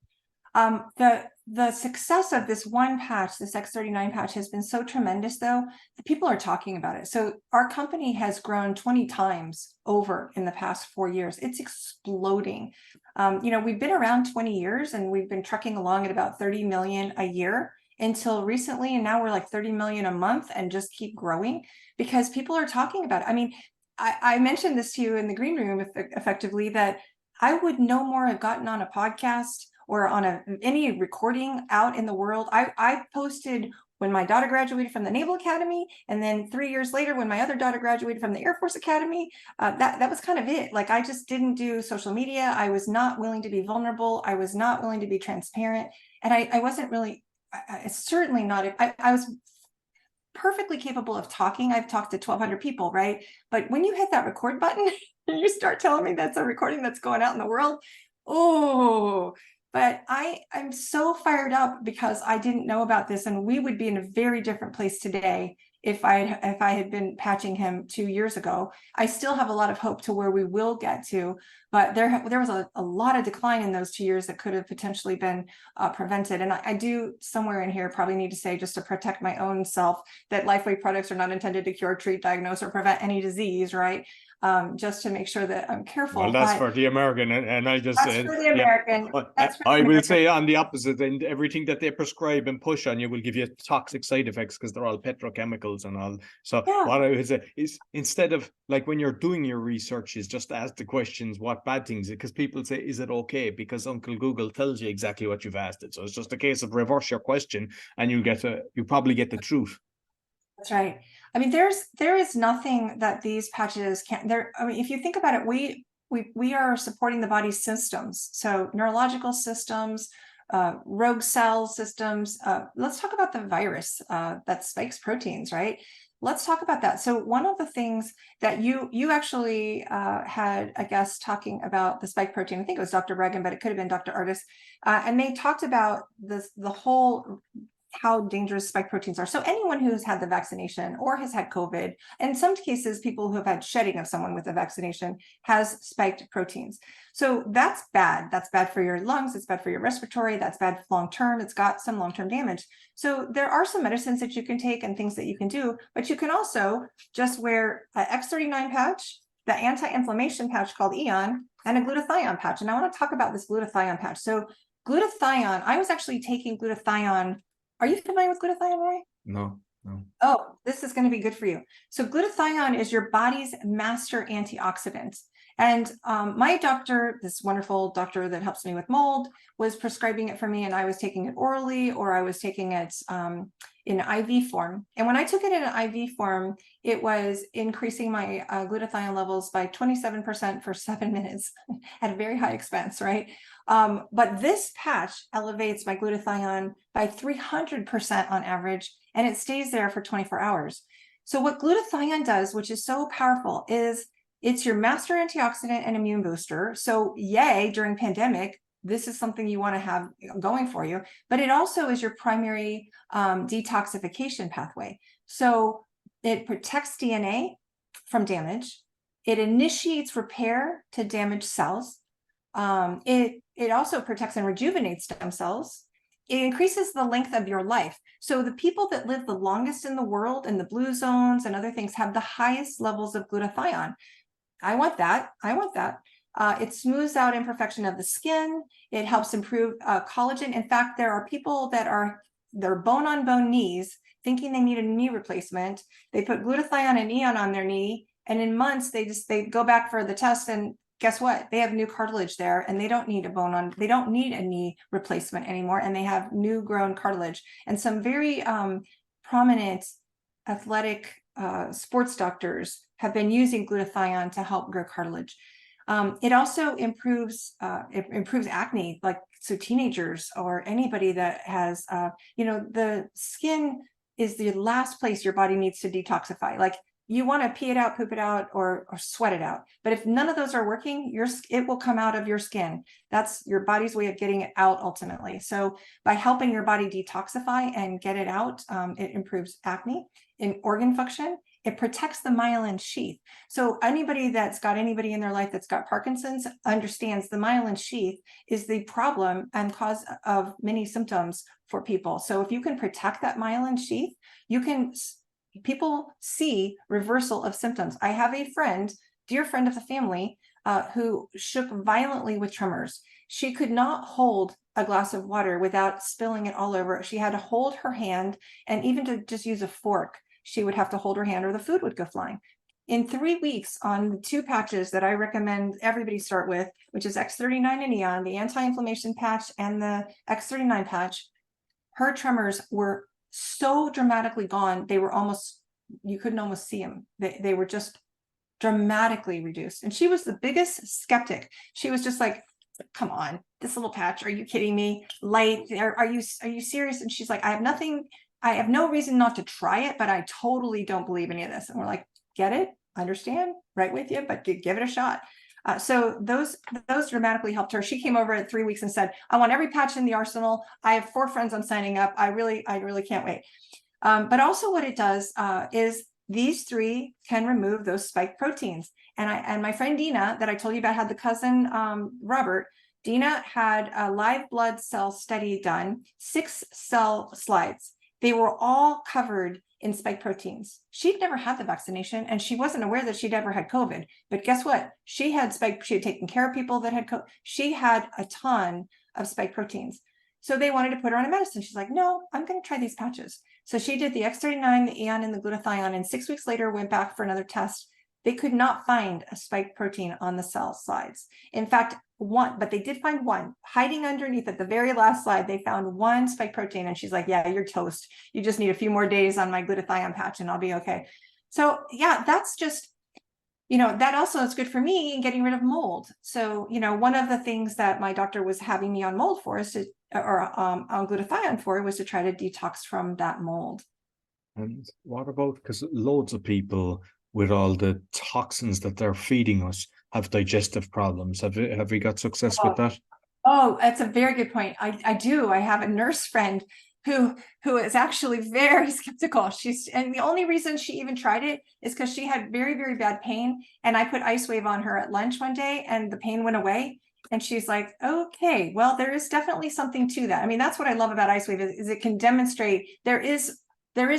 The success of this one patch, this X39 patch, has been so tremendous, though, that people are talking about it. So our company has grown 20 times over in the past 4 years. It's exploding. You know, we've been around 20 years and we've been trucking along at about 30 million a year until recently. And now we're like 30 million a month and just keep growing because people are talking about it. I mean, I mentioned this to you in the green room effectively, that I would no more have gotten on a podcast or on any recording out in the world. I posted when my daughter graduated from the Naval Academy, and then 3 years later, when my other daughter graduated from the Air Force Academy. That was kind of it. Like, I just didn't do social media. I was not willing to be vulnerable. I was not willing to be transparent. And I wasn't really, certainly not, I was perfectly capable of talking. I've talked to 1,200 people, right? But when you hit that record button, and you start telling me that's a recording that's going out in the world, oh, but I'm so fired up because I didn't know about this, and we would be in a very different place today if I had been patching him 2 years ago. I still have a lot of hope to where we will get to, but there was a lot of decline in those 2 years that could have potentially been prevented. And I do somewhere in here probably need to say, just to protect my own self, that Lifeway products are not intended to cure, treat, diagnose, or prevent any disease, right? Just to make sure that I'm careful. Well, that's for the American, and I just said, for the American. Yeah, that's for I will American. say on the opposite, and everything that they prescribe and push on you will give you toxic side effects because they're all petrochemicals and all. So what I would say is, instead of like when you're doing your research, is just ask the questions, what bad things, because people say, is it okay? Because Uncle Google tells you exactly what you've asked it. So it's just a case of reverse your question and you probably get the truth. That's right. I mean, there is nothing that these patches can't. I mean, if you think about it, we are supporting the body's systems, so neurological systems, rogue cell systems. Let's talk about the virus that spikes proteins, right? Let's talk about that. So one of the things that you actually had a guest talking about the spike protein, I think it was Dr. Reagan, but it could have been Dr. Artis, and they talked about the whole how dangerous spike proteins are. So anyone who's had the vaccination or has had COVID, in some cases, people who have had shedding of someone with a vaccination has spiked proteins. So that's bad. That's bad for your lungs. It's bad for your respiratory. That's bad long-term. It's got some long-term damage. So there are some medicines that you can take and things that you can do, but you can also just wear an X39 patch, the anti-inflammation patch called Eon, and a glutathione patch. And I want to talk about this glutathione patch. So glutathione, I was actually taking glutathione. Are you familiar with glutathione, Roy? No, no. Oh, this is going to be good for you. So glutathione is your body's master antioxidant. And my doctor, this wonderful doctor that helps me with mold, was prescribing it for me, and I was taking it orally, or I was taking it in IV form. And when I took it in an IV form, it was increasing my glutathione levels by 27% for 7 minutes at a very high expense, right? But this patch elevates my glutathione by 300% on average, and it stays there for 24 hours. So what glutathione does, which is so powerful, is it's your master antioxidant and immune booster. So yay, during pandemic, this is something you want to have going for you, but it also is your primary detoxification pathway. So it protects DNA from damage. It initiates repair to damaged cells. It also protects and rejuvenates stem cells. It increases the length of your life. So the people that live the longest in the world in the blue zones and other things have the highest levels of glutathione. I want that. I want that. It smooths out imperfection of the skin. It helps improve collagen. In fact, there are people that are their bone-on-bone knees thinking they need a knee replacement. They put glutathione and Eon on their knee, and in months they go back for the test, and guess what? They have new cartilage there, and they don't need they don't need a knee replacement anymore, and they have new grown cartilage. And some very prominent athletic sports doctors have been using glutathione to help grow cartilage. It also improves acne, like so teenagers or anybody that has the skin is the last place your body needs to detoxify. Like you want to pee it out, poop it out, or sweat it out. But if none of those are working, it will come out of your skin. That's your body's way of getting it out ultimately. So by helping your body detoxify and get it out, it improves acne and organ function. It protects the myelin sheath. So anybody that's got anybody in their life that's got Parkinson's understands the myelin sheath is the problem and cause of many symptoms for people. So if you can protect that myelin sheath, people see reversal of symptoms. I have a friend, dear friend of the family, who shook violently with tremors. She could not hold a glass of water without spilling it all over. She had to hold her hand, and even to just use a fork, she would have to hold her hand or the food would go flying. In 3 weeks, on the 2 patches that I recommend everybody start with, which is X39 and Eon, the anti-inflammation patch and the X39 patch, her tremors were so dramatically gone. They were you couldn't almost see them. They were just dramatically reduced. And she was the biggest skeptic. She was just like, come on, this little patch, are you kidding me? Light, are you serious? And she's like, I have no reason not to try it, but I totally don't believe any of this. And we're like, get it, understand, right with you, but give it a shot. So those dramatically helped her. She came over at 3 weeks and said, I want every patch in the arsenal. I have 4 friends I'm signing up. I really can't wait. But also what it does is these 3 can remove those spike proteins. And my friend Dina that I told you about had the cousin Robert. Dina had a live blood cell study done, 6 cell slides. They were all covered in spike proteins. She'd never had the vaccination, and she wasn't aware that she'd ever had COVID. But guess what? She had taken care of people that had COVID. She had a ton of spike proteins. So they wanted to put her on a medicine. She's like, no, I'm going to try these patches. So she did the X39, the Eon, and the glutathione, and 6 weeks later went back for another test. They could not find a spike protein on the cell slides. In fact, one, but they did find one hiding underneath at the very last slide. They found 1 spike protein, and she's like, yeah, you're toast. You just need a few more days on my glutathione patch and I'll be okay. So yeah, that's just that also is good for me in getting rid of mold. So, one of the things that my doctor was having me on mold for is to, or on glutathione for, was to try to detox from that mold. And what about, because loads of people with all the toxins that they're feeding us have digestive problems. Have we got success with that? Oh, that's a very good point. I do. I have a nurse friend who is actually very skeptical. And the only reason she even tried it is because she had very, very bad pain. And I put Ice Wave on her at lunch one day and the pain went away. And she's like, okay, well, there is definitely something to that. I mean, that's what I love about Ice Wave is it can demonstrate there is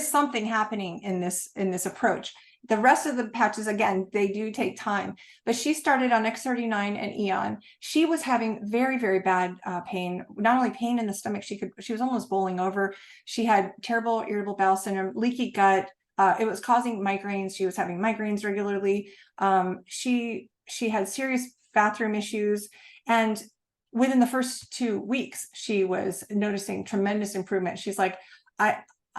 something happening in this approach. The rest of the patches, again, they do take time, but she started on X39 and Eon. She was having very, very bad pain, not only pain in the stomach, she was almost bowling over. She had terrible irritable bowel syndrome, leaky gut. It was causing migraines. She was having migraines regularly. She had serious bathroom issues. And within the first 2 weeks, she was noticing tremendous improvement. She's like,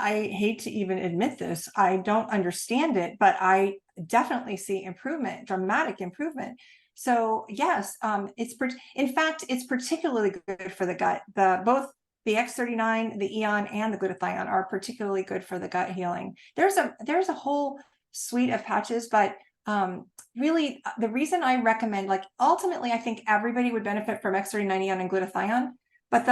I hate to even admit this. I don't understand it, but I definitely see improvement, dramatic improvement. So yes, in fact, it's particularly good for the gut. Both the X39, the Eon, and the glutathione are particularly good for the gut healing. There's a whole suite of patches, but really the reason I recommend, like ultimately, I think everybody would benefit from X39, Eon, and glutathione, but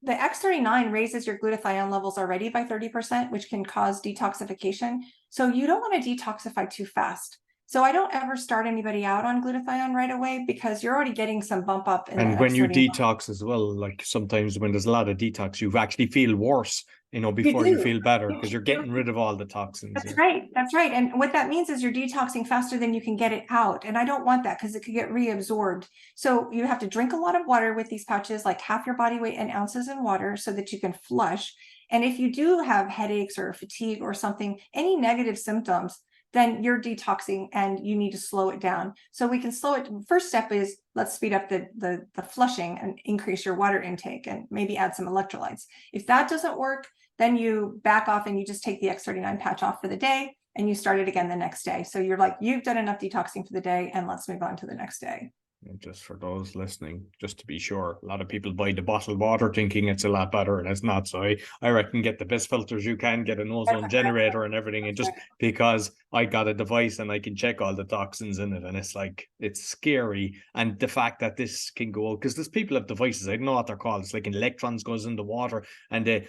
the X39 raises your glutathione levels already by 30%, which can cause detoxification. So you don't want to detoxify too fast. So I don't ever start anybody out on glutathione right away because you're already getting some bump up in the And when you X39. detox as well, like sometimes when there's a lot of detox, you actually feel worse, You before you do. feel better because you're getting rid of all the toxins. That's right. That's right. And what that means is you're detoxing faster than you can get it out. And I don't want that because it could get reabsorbed. So you have to drink a lot of water with these pouches, like half your body weight in ounces in water so that you can flush. And if you do have headaches or fatigue or something, any negative symptoms, then you're detoxing and you need to slow it down. So we can slow it. First step is let's speed up the flushing and increase your water intake and maybe add some electrolytes. If that doesn't work, then you back off and you just take the X39 patch off for the day and you start it again the next day. So you're like, you've done enough detoxing for the day and let's move on to the next day. And just for those listening, just to be sure, a lot of people buy the bottled water thinking it's a lot better and it's not. So I reckon get the best filters you can, get an ozone generator and everything. And just because I got a device and I can check all the toxins in it, and it's like, it's scary. And the fact that this can go out, because there's people have devices, I don't know what they're called. It's like electrons goes in the water and they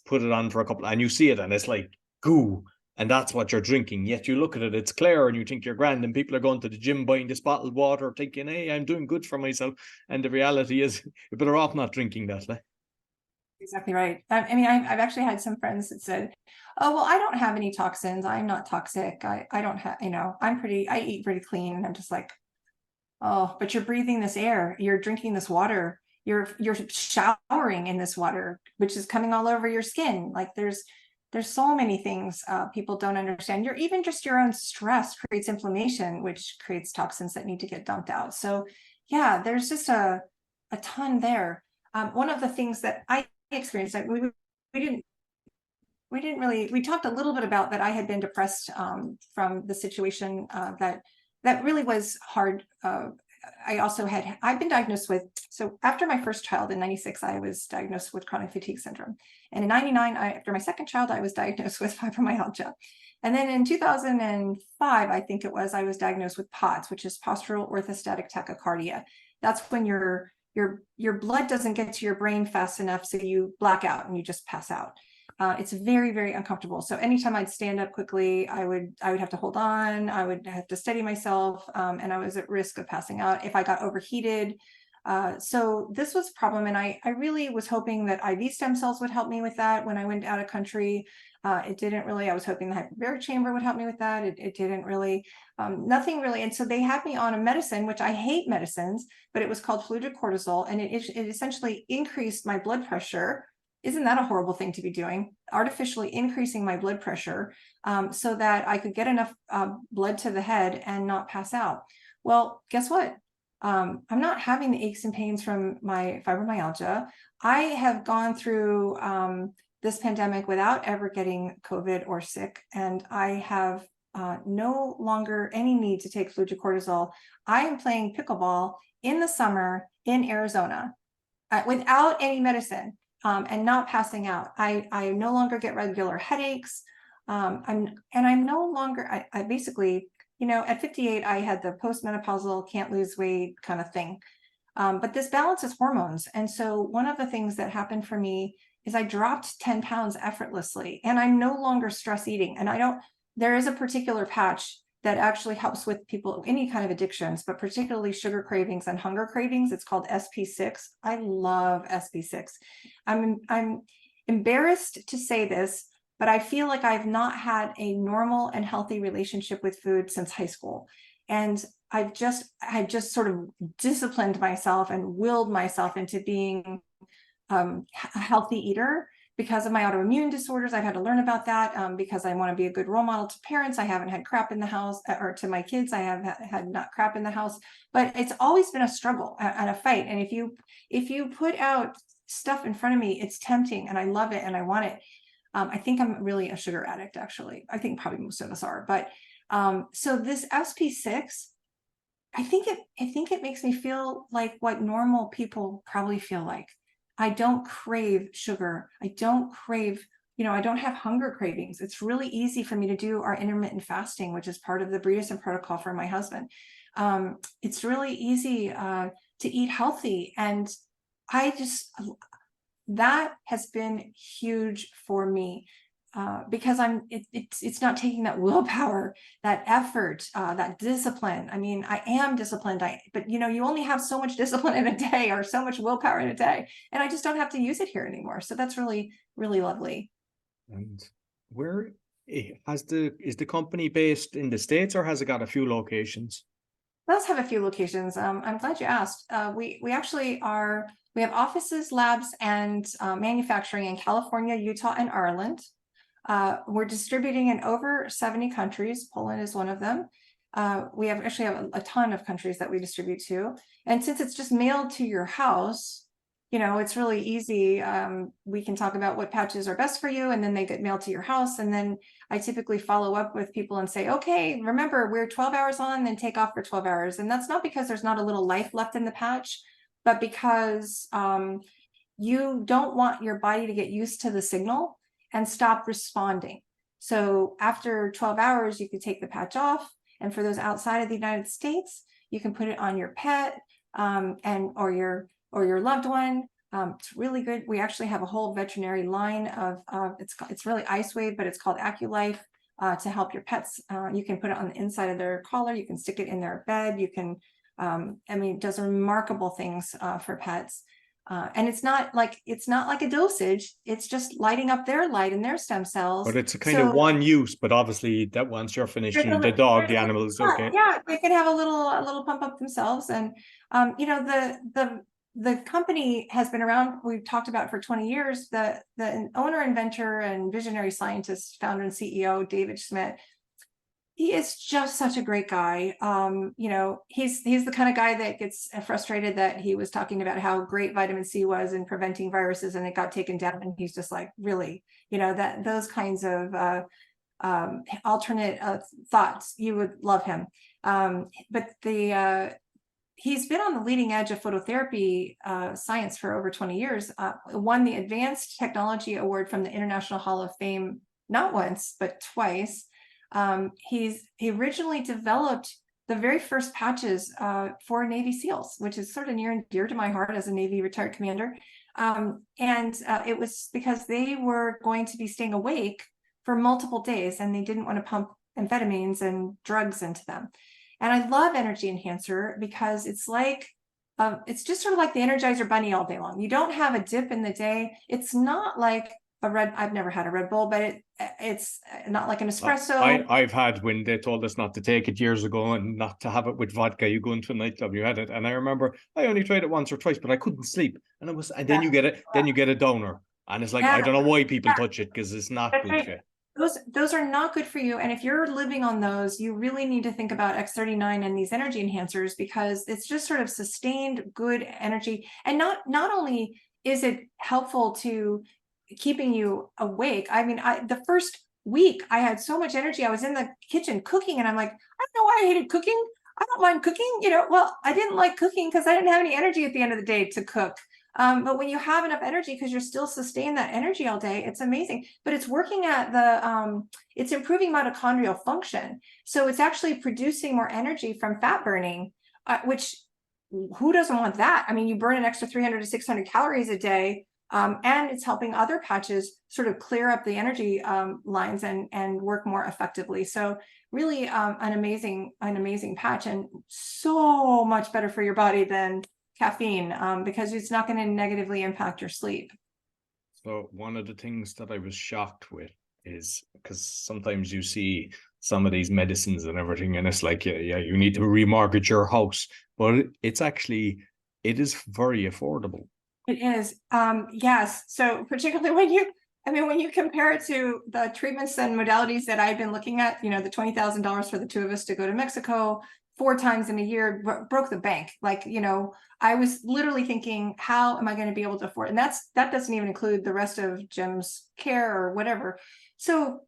put it on for a couple and you see it and it's like goo. And that's what you're drinking. Yet you look at it, it's clear, and you think you're grand. And people are going to the gym buying this bottled water, thinking, "Hey, I'm doing good for myself." And the reality is, you're better off not drinking that. Exactly right. I mean, I've actually had some friends that said, "Oh, well, I don't have any toxins. I'm not toxic. I don't have, I eat pretty clean." And I'm just like, "Oh, but you're breathing this air. You're drinking this water. You're showering in this water, which is coming all over your skin. Like there's so many things people don't understand. Even just your own stress creates inflammation, which creates toxins that need to get dumped out. So yeah, there's just a ton there. One of the things that I experienced, like we didn't really, we talked a little bit about that I had been depressed from the situation that really was hard. I've been diagnosed with, so after my first child in 96, I was diagnosed with chronic fatigue syndrome. And in 99, after my second child, I was diagnosed with fibromyalgia. And then in 2005, I think it was, I was diagnosed with POTS, which is postural orthostatic tachycardia. That's when your blood doesn't get to your brain fast enough, so you black out and you just pass out. It's very, very uncomfortable. So anytime I'd stand up quickly, I would have to hold on. I would have to steady myself, and I was at risk of passing out if I got overheated. So this was a problem, and I really was hoping that IV stem cells would help me with that when I went out of country. It didn't really. I was hoping the hyperbaric chamber would help me with that. It didn't really. Nothing really. And so they had me on a medicine, which I hate medicines, but it was called fludrocortisol, and it essentially increased my blood pressure. Isn't that a horrible thing to be doing? Artificially increasing my blood pressure so that I could get enough blood to the head and not pass out. Well, guess what? I'm not having the aches and pains from my fibromyalgia. I have gone through this pandemic without ever getting COVID or sick. And I have no longer any need to take fluorocortisol. I am playing pickleball in the summer in Arizona without any medicine and not passing out. I no longer get regular headaches. I'm no longer, I basically, at 58, I had the postmenopausal can't lose weight kind of thing. But this balances hormones. And so one of the things that happened for me is I dropped 10 pounds effortlessly, and I'm no longer stress eating. And there is a particular patch that actually helps with people, any kind of addictions, but particularly sugar cravings and hunger cravings. It's called SP6. I love SP6. I'm embarrassed to say this, but I feel like I've not had a normal and healthy relationship with food since high school. And I've just sort of disciplined myself and willed myself into being a healthy eater because of my autoimmune disorders. I've had to learn about that because I want to be a good role model to parents. I haven't had crap in the house, or to my kids, I have had not crap in the house, but it's always been a struggle and a fight. And if you put out stuff in front of me, it's tempting and I love it and I want it. I think I'm really a sugar addict, actually. I think probably most of us are, but so this SP6, I think it makes me feel like what normal people probably feel like. I don't crave sugar. I don't crave, I don't have hunger cravings. It's really easy for me to do our intermittent fasting, which is part of the Bredesen protocol for my husband. It's really easy to eat healthy. And that has been huge for me. Because it's not taking that willpower, that effort, that discipline. I mean, I am disciplined, but you only have so much discipline in a day or so much willpower in a day, and I just don't have to use it here anymore. So that's really, really lovely. And where is the company based in the States, or has it got a few locations? It does have a few locations. I'm glad you asked. We actually we have offices, labs, and manufacturing in California, Utah, and Ireland. We're distributing in over 70 countries. Poland is one of them. We actually have a ton of countries that we distribute to. And since it's just mailed to your house, it's really easy. We can talk about what patches are best for you, and then they get mailed to your house. And then I typically follow up with people and say, okay, remember, we're 12 hours on, then take off for 12 hours. And that's not because there's not a little life left in the patch, but because you don't want your body to get used to the signal and stop responding. So after 12 hours, you could take the patch off. And for those outside of the United States, you can put it on your pet or your loved one. It's really good. We actually have a whole veterinary line of it's really IceWave, but it's called AccuLife to help your pets. You can put it on the inside of their collar. You can stick it in their bed. You can, it does remarkable things for pets. And it's not like a dosage. It's just lighting up their light and their stem cells. But it's a kind of one use, but obviously that once you're finished, the animal is okay. Yeah, they can have a little pump up themselves. And the company has been around, we've talked about for 20 years. The owner, inventor, and visionary scientist, founder, and CEO, David Schmidt, he is just such a great guy. He's the kind of guy that gets frustrated that he was talking about how great vitamin C was in preventing viruses, and it got taken down. And he's just like, really, that those kinds of alternate thoughts, you would love him. But he's been on the leading edge of phototherapy science for over 20 years. Won the Advanced Technology Award from the International Hall of Fame, not once, but twice. He originally developed the very first patches for Navy SEALs, which is sort of near and dear to my heart as a Navy retired commander. It was because they were going to be staying awake for multiple days, and they didn't want to pump amphetamines and drugs into them. And I love Energy Enhancer because it's just sort of like the Energizer Bunny all day long. You don't have a dip in the day. It's not like I've never had a Red Bull, but it's not like an espresso. I've had, when they told us not to take it years ago and not to have it with vodka, you go into a nightclub, you had it. And I remember I only tried it once or twice, but I couldn't sleep. And then you get it, then you get a downer. And it's like, I don't know why people touch it, because it's not good for you. Those are not good for you. And if you're living on those, you really need to think about X39 and these energy enhancers, because it's just sort of sustained good energy. And not only is it helpful to keeping you awake. I mean, the first week, I had so much energy. I was in the kitchen cooking, and I'm like, I don't know why I hated cooking. I don't mind cooking, well, I didn't like cooking because I didn't have any energy at the end of the day to cook. But when you have enough energy, because you're still sustaining that energy all day, it's amazing. But it's working at it's improving mitochondrial function. So it's actually producing more energy from fat burning, which who doesn't want that? I mean, you burn an extra 300 to 600 calories a day, and it's helping other patches sort of clear up the energy lines and work more effectively. So really an amazing patch, and so much better for your body than caffeine, because it's not going to negatively impact your sleep. So one of the things that I was shocked with is because sometimes you see some of these medicines and everything, and it's like, yeah, you need to remortgage your house, but it is very affordable. It is, yes. So particularly when you compare it to the treatments and modalities that I've been looking at, the $20,000 for the two of us to go to Mexico 4 times in a year broke the bank. Like, I was literally thinking, how am I going to be able to afford? And that doesn't even include the rest of Jim's care or whatever. So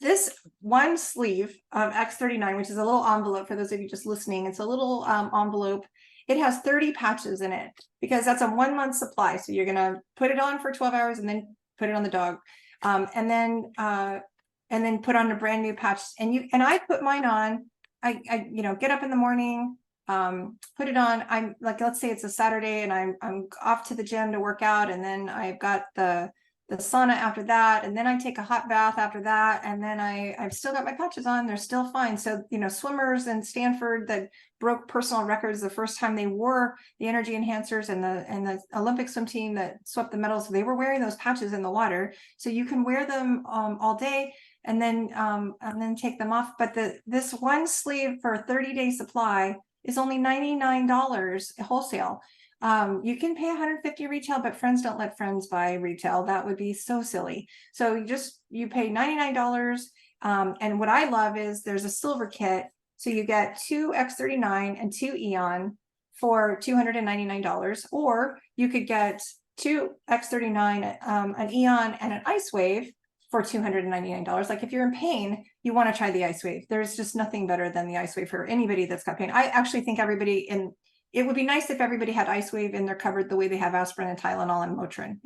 this one sleeve of X39, which is a little envelope for those of you just listening, it's a little envelope. It has 30 patches in it because that's a 1 month supply. So you're going to put it on for 12 hours and then put it on the dog. And then put on a brand new patch. And I put mine on. I get up in the morning, put it on. I'm like, let's say it's a Saturday and I'm off to the gym to work out. And then I've got the sauna after that. And then I take a hot bath after that. And then I've still got my patches on. They're still fine. So, swimmers in Stanford that broke personal records the first time they wore the energy enhancers, and the Olympic swim team that swept the medals, they were wearing those patches in the water. So you can wear them all day and then take them off. But this one sleeve for a 30-day supply is only $99 wholesale. You can pay $150 retail, but friends don't let friends buy retail. That would be so silly. So you pay $99. And what I love is there's a silver kit. So you get 2 X39 and 2 Eon for $299, or you could get 2 X39, an Eon and an Ice Wave for $299. Like if you're in pain, you want to try the Ice Wave. There's just nothing better than the Ice Wave for anybody that's got pain. I actually think it would be nice if everybody had Ice Wave in their cupboard the way they have aspirin and Tylenol and Motrin.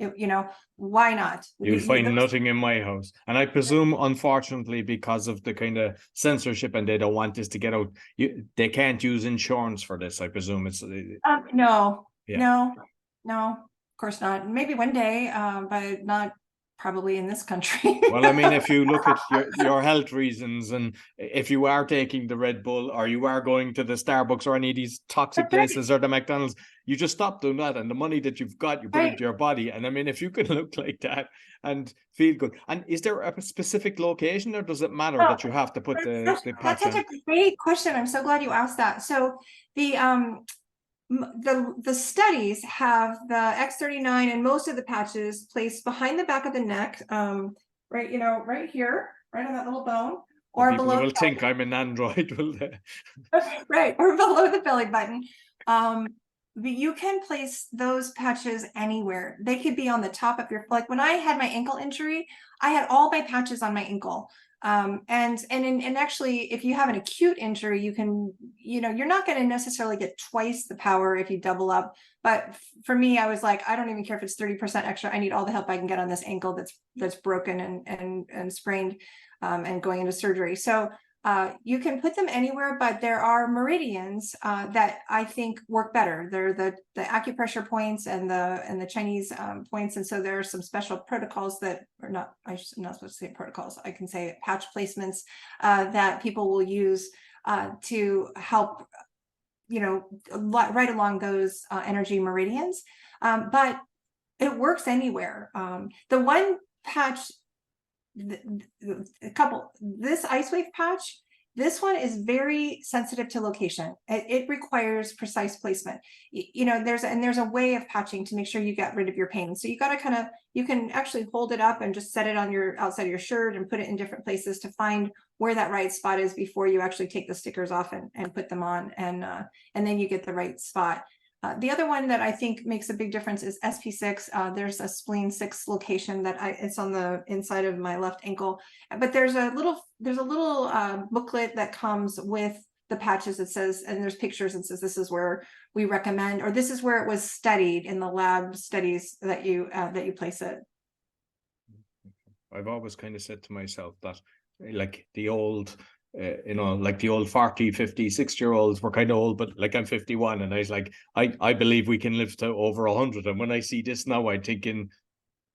Why not? You'll find nothing in my house. And I presume, unfortunately, because of the kind of censorship and they don't want this to get out, they can't use insurance for this. I presume it's... No, of course not. Maybe one day, but not probably in this country. Well, I mean, if you look at your health reasons, and if you are taking the Red Bull or you are going to the Starbucks or any of these toxic places or the McDonald's, you just stop doing that. And the money that you've got, you put into your body. And I mean, if you can look like that and feel good. And is there a specific location, or does it matter that you have to put the patch on? That's such a great question. I'm so glad you asked that. So the studies have the X39 and most of the patches placed behind the back of the neck, right here, right on that little bone, or people below. Will think I'm an android, will they? Right, or below the belly button. But you can place those patches anywhere. They could be on the top of your, like when I had my ankle injury, I had all my patches on my ankle. And actually, if you have an acute injury, you can, you're not going to necessarily get twice the power if you double up. But for me, I was like, I don't even care if it's 30% extra. I need all the help I can get on this ankle that's broken and sprained, and going into surgery. So you can put them anywhere, but there are meridians that I think work better. They're the acupressure points and the Chinese points, and so there are some special protocols that are not. I'm not supposed to say protocols. I can say patch placements that people will use to help, right along those energy meridians. But it works anywhere. The one patch. This Ice Wave patch, this one is very sensitive to location. It requires precise placement. There's a way of patching to make sure you get rid of your pain. So you got to you can actually hold it up and just set it on your outside of your shirt and put it in different places to find where that right spot is before you actually take the stickers off and put them on, and then you get the right spot. The other one that I think makes a big difference is SP6. There's a spleen 6 location that it's on the inside of my left ankle, but there's a little booklet that comes with the patches that says, and there's pictures and says, this is where we recommend, or this is where it was studied in the lab studies that you place it. I've always kind of said to myself that like the old, like the old 40, 50, 60-year-olds were kind of old, but like I'm 51 and I was like, I believe we can live to over 100. And when I see this now, I'm thinking,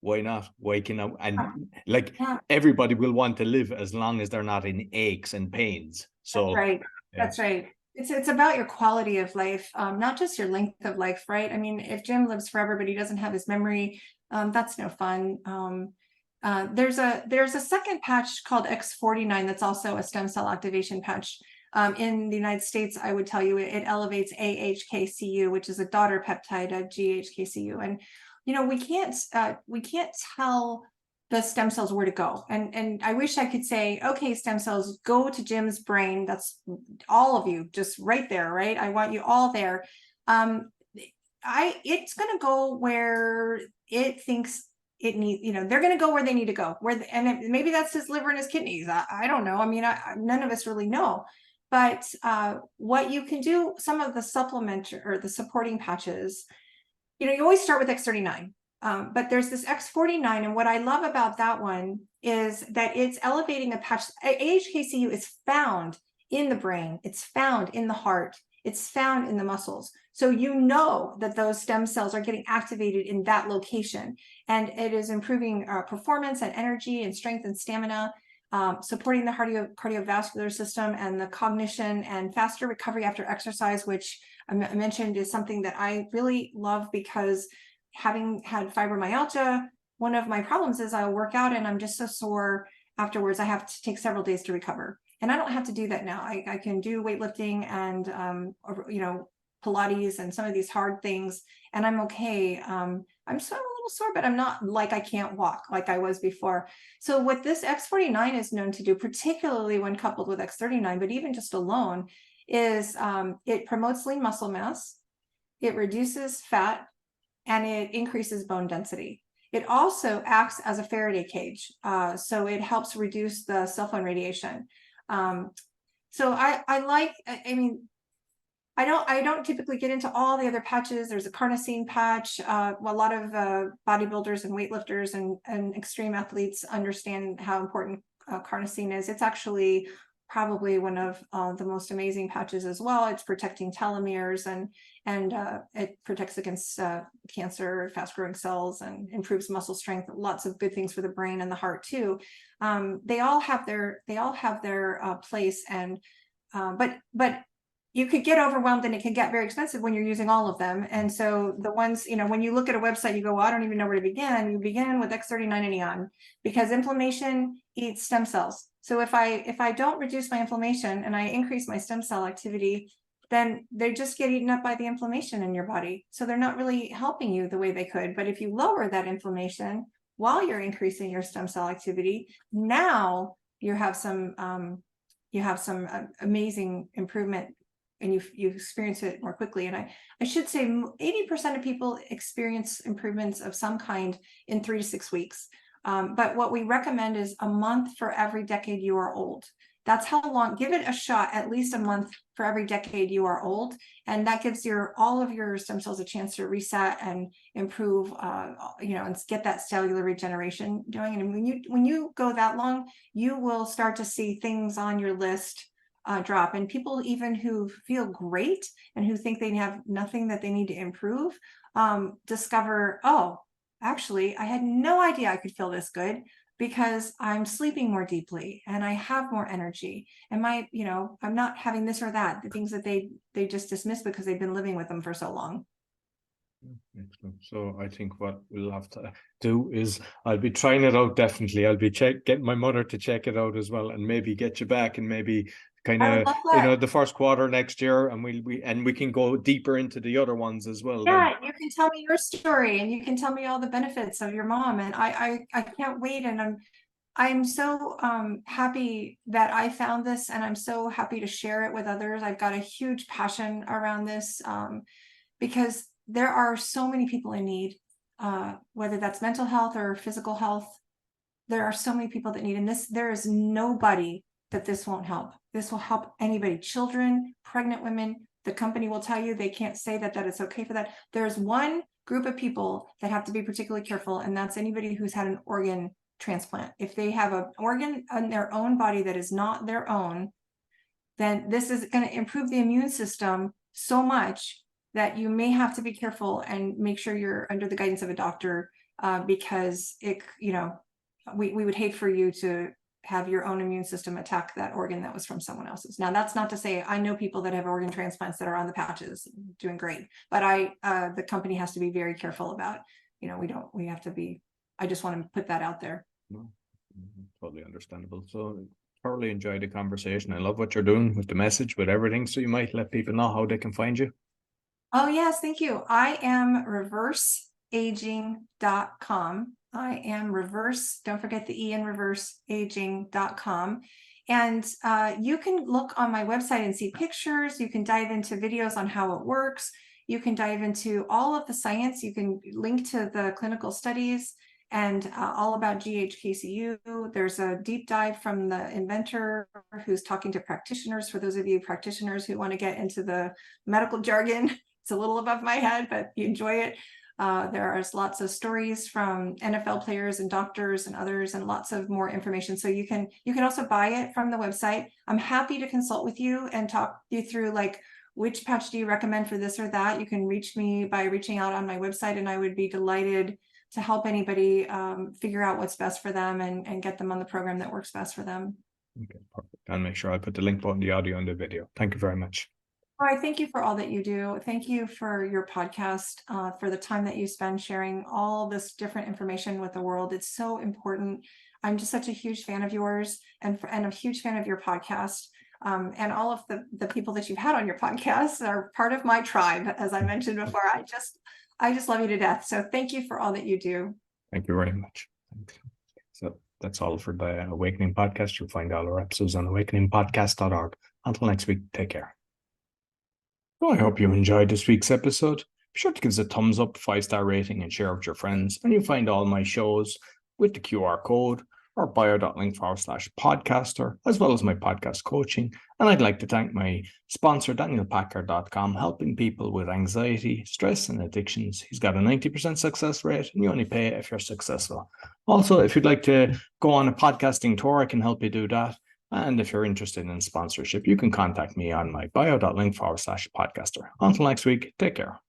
why not? Waking up and like everybody will want to live as long as they're not in aches and pains. So that's right. That's right. It's about your quality of life, not just your length of life, right? I mean, if Jim lives forever, but he doesn't have his memory, that's no fun. There's a second patch called X49 that's also a stem cell activation patch. In the United States, I would tell you it elevates AHK-CU, which is a daughter peptide of GHK-CU, and we can't tell the stem cells where to go. And I wish I could say, okay, stem cells, go to Jim's brain. That's all of you, just right there, right? I want you all there. It's going to go where it thinks it needs, they're going to go where they need to go, maybe that's his liver and his kidneys. I don't know. I mean, none of us really know. But what you can do, some of the supplement or the supporting patches, you always start with X39. But there's this X49, and what I love about that one is that it's elevating a patch. AHK-CU is found in the brain, it's found in the heart, it's found in the muscles. So that those stem cells are getting activated in that location, and it is improving performance and energy and strength and stamina, supporting the cardiovascular system and the cognition and faster recovery after exercise, which I mentioned is something that I really love, because having had fibromyalgia, one of my problems is I'll work out and I'm just so sore afterwards. I have to take several days to recover. And I don't have to do that now. I can do weightlifting and, Pilates and some of these hard things, and I'm okay. I'm still a little sore, but I'm not like I can't walk like I was before. So what this X49 is known to do, particularly when coupled with X39, but even just alone, is it promotes lean muscle mass, it reduces fat, and it increases bone density. It also acts as a Faraday cage, so it helps reduce the cell phone radiation. So I don't typically get into all the other patches. There's a carnosine patch. A lot of bodybuilders and weightlifters and extreme athletes understand how important carnosine is. It's actually probably one of the most amazing patches as well. It's protecting telomeres, and it protects against cancer, fast-growing cells, and improves muscle strength. Lots of good things for the brain and the heart too. They all have their place, and but you could get overwhelmed, and it can get very expensive when you're using all of them. And so the ones, when you look at a website, you go, well, I don't even know where to begin. You begin with X39 and Eon, because inflammation eats stem cells. So if I don't reduce my inflammation and I increase my stem cell activity, then they just get eaten up by the inflammation in your body. So they're not really helping you the way they could. But if you lower that inflammation while you're increasing your stem cell activity, now you have some amazing improvement, and you experience it more quickly. And I should say 80% of people experience improvements of some kind in 3 to 6 weeks. But what we recommend is a month for every decade you are old. That's how long. Give it a shot, at least a month for every decade you are old, and that gives all of your stem cells a chance to reset and improve, and get that cellular regeneration going. And when you go that long, you will start to see things on your list drop. And people even who feel great and who think they have nothing that they need to improve, discover, oh, actually, I had no idea I could feel this good, because I'm sleeping more deeply and I have more energy, and I'm not having this or that, the things that they just dismiss because they've been living with them for so long. Excellent. So I think what we'll have to do is I'll be trying it out. Definitely. I'll be getting my mother to check it out as well, and maybe get you back, and maybe kind of the first quarter next year, and we can go deeper into the other ones as well. Yeah, you can tell me your story, and you can tell me all the benefits of your mom, and I can't wait. And I'm so happy that I found this, and I'm so happy to share it with others. I've got a huge passion around this, because there are so many people in need, whether that's mental health or physical health. There are so many people that need, and there is nobody that this won't help. This will help anybody, children, pregnant women. The company will tell you they can't say that it's okay for that. There's one group of people that have to be particularly careful, and that's anybody who's had an organ transplant. If they have an organ in their own body that is not their own, then this is going to improve the immune system so much that you may have to be careful and make sure you're under the guidance of a doctor, because we would hate for you to have your own immune system attack that organ that was from someone else's. Now, that's not to say I know people that have organ transplants that are on the patches doing great, but the company has to be very careful about, we have to be, I just want to put that out there. No, totally understandable. So thoroughly enjoyed the conversation. I love what you're doing with the message, with everything. So you might let people know how they can find you. Oh, yes. Thank you. I am reverseaging.com. I am don't forget the E in reverseaging.com. And you can look on my website and see pictures. You can dive into videos on how it works. You can dive into all of the science. You can link to the clinical studies and all about GHK-CU. There's a deep dive from the inventor who's talking to practitioners. For those of you practitioners who want to get into the medical jargon, it's a little above my head, but you enjoy it. There are lots of stories from NFL players and doctors and others, and lots of more information. So you can also buy it from the website. I'm happy to consult with you and talk you through, like, which patch do you recommend for this or that. You can reach me by reaching out on my website, and I would be delighted to help anybody figure out what's best for them and get them on the program that works best for them. Okay, perfect. I'll make sure I put the link both in the audio and the video. Thank you very much. All right, thank you for all that you do. Thank you for your podcast, for the time that you spend sharing all this different information with the world. It's so important. I'm just such a huge fan of yours, and a huge fan of your podcast. And all of the people that you've had on your podcast are part of my tribe, as I mentioned before. I just love you to death. So thank you for all that you do. Thank you very much. Thanks. So that's all for the Awakening Podcast. You'll find all our episodes on awakeningpodcast.org. Until next week, take care. So I hope you enjoyed this week's episode. Be sure to give us a thumbs up, 5-star rating, and share with your friends. And you'll find all my shows with the QR code or bio.link/podcaster, as well as my podcast coaching. And I'd like to thank my sponsor, DanielPacker.com, helping people with anxiety, stress, and addictions. He's got a 90% success rate, and you only pay if you're successful. Also, if you'd like to go on a podcasting tour, I can help you do that. And if you're interested in sponsorship, you can contact me on my bio.link/podcaster. Until next week, take care.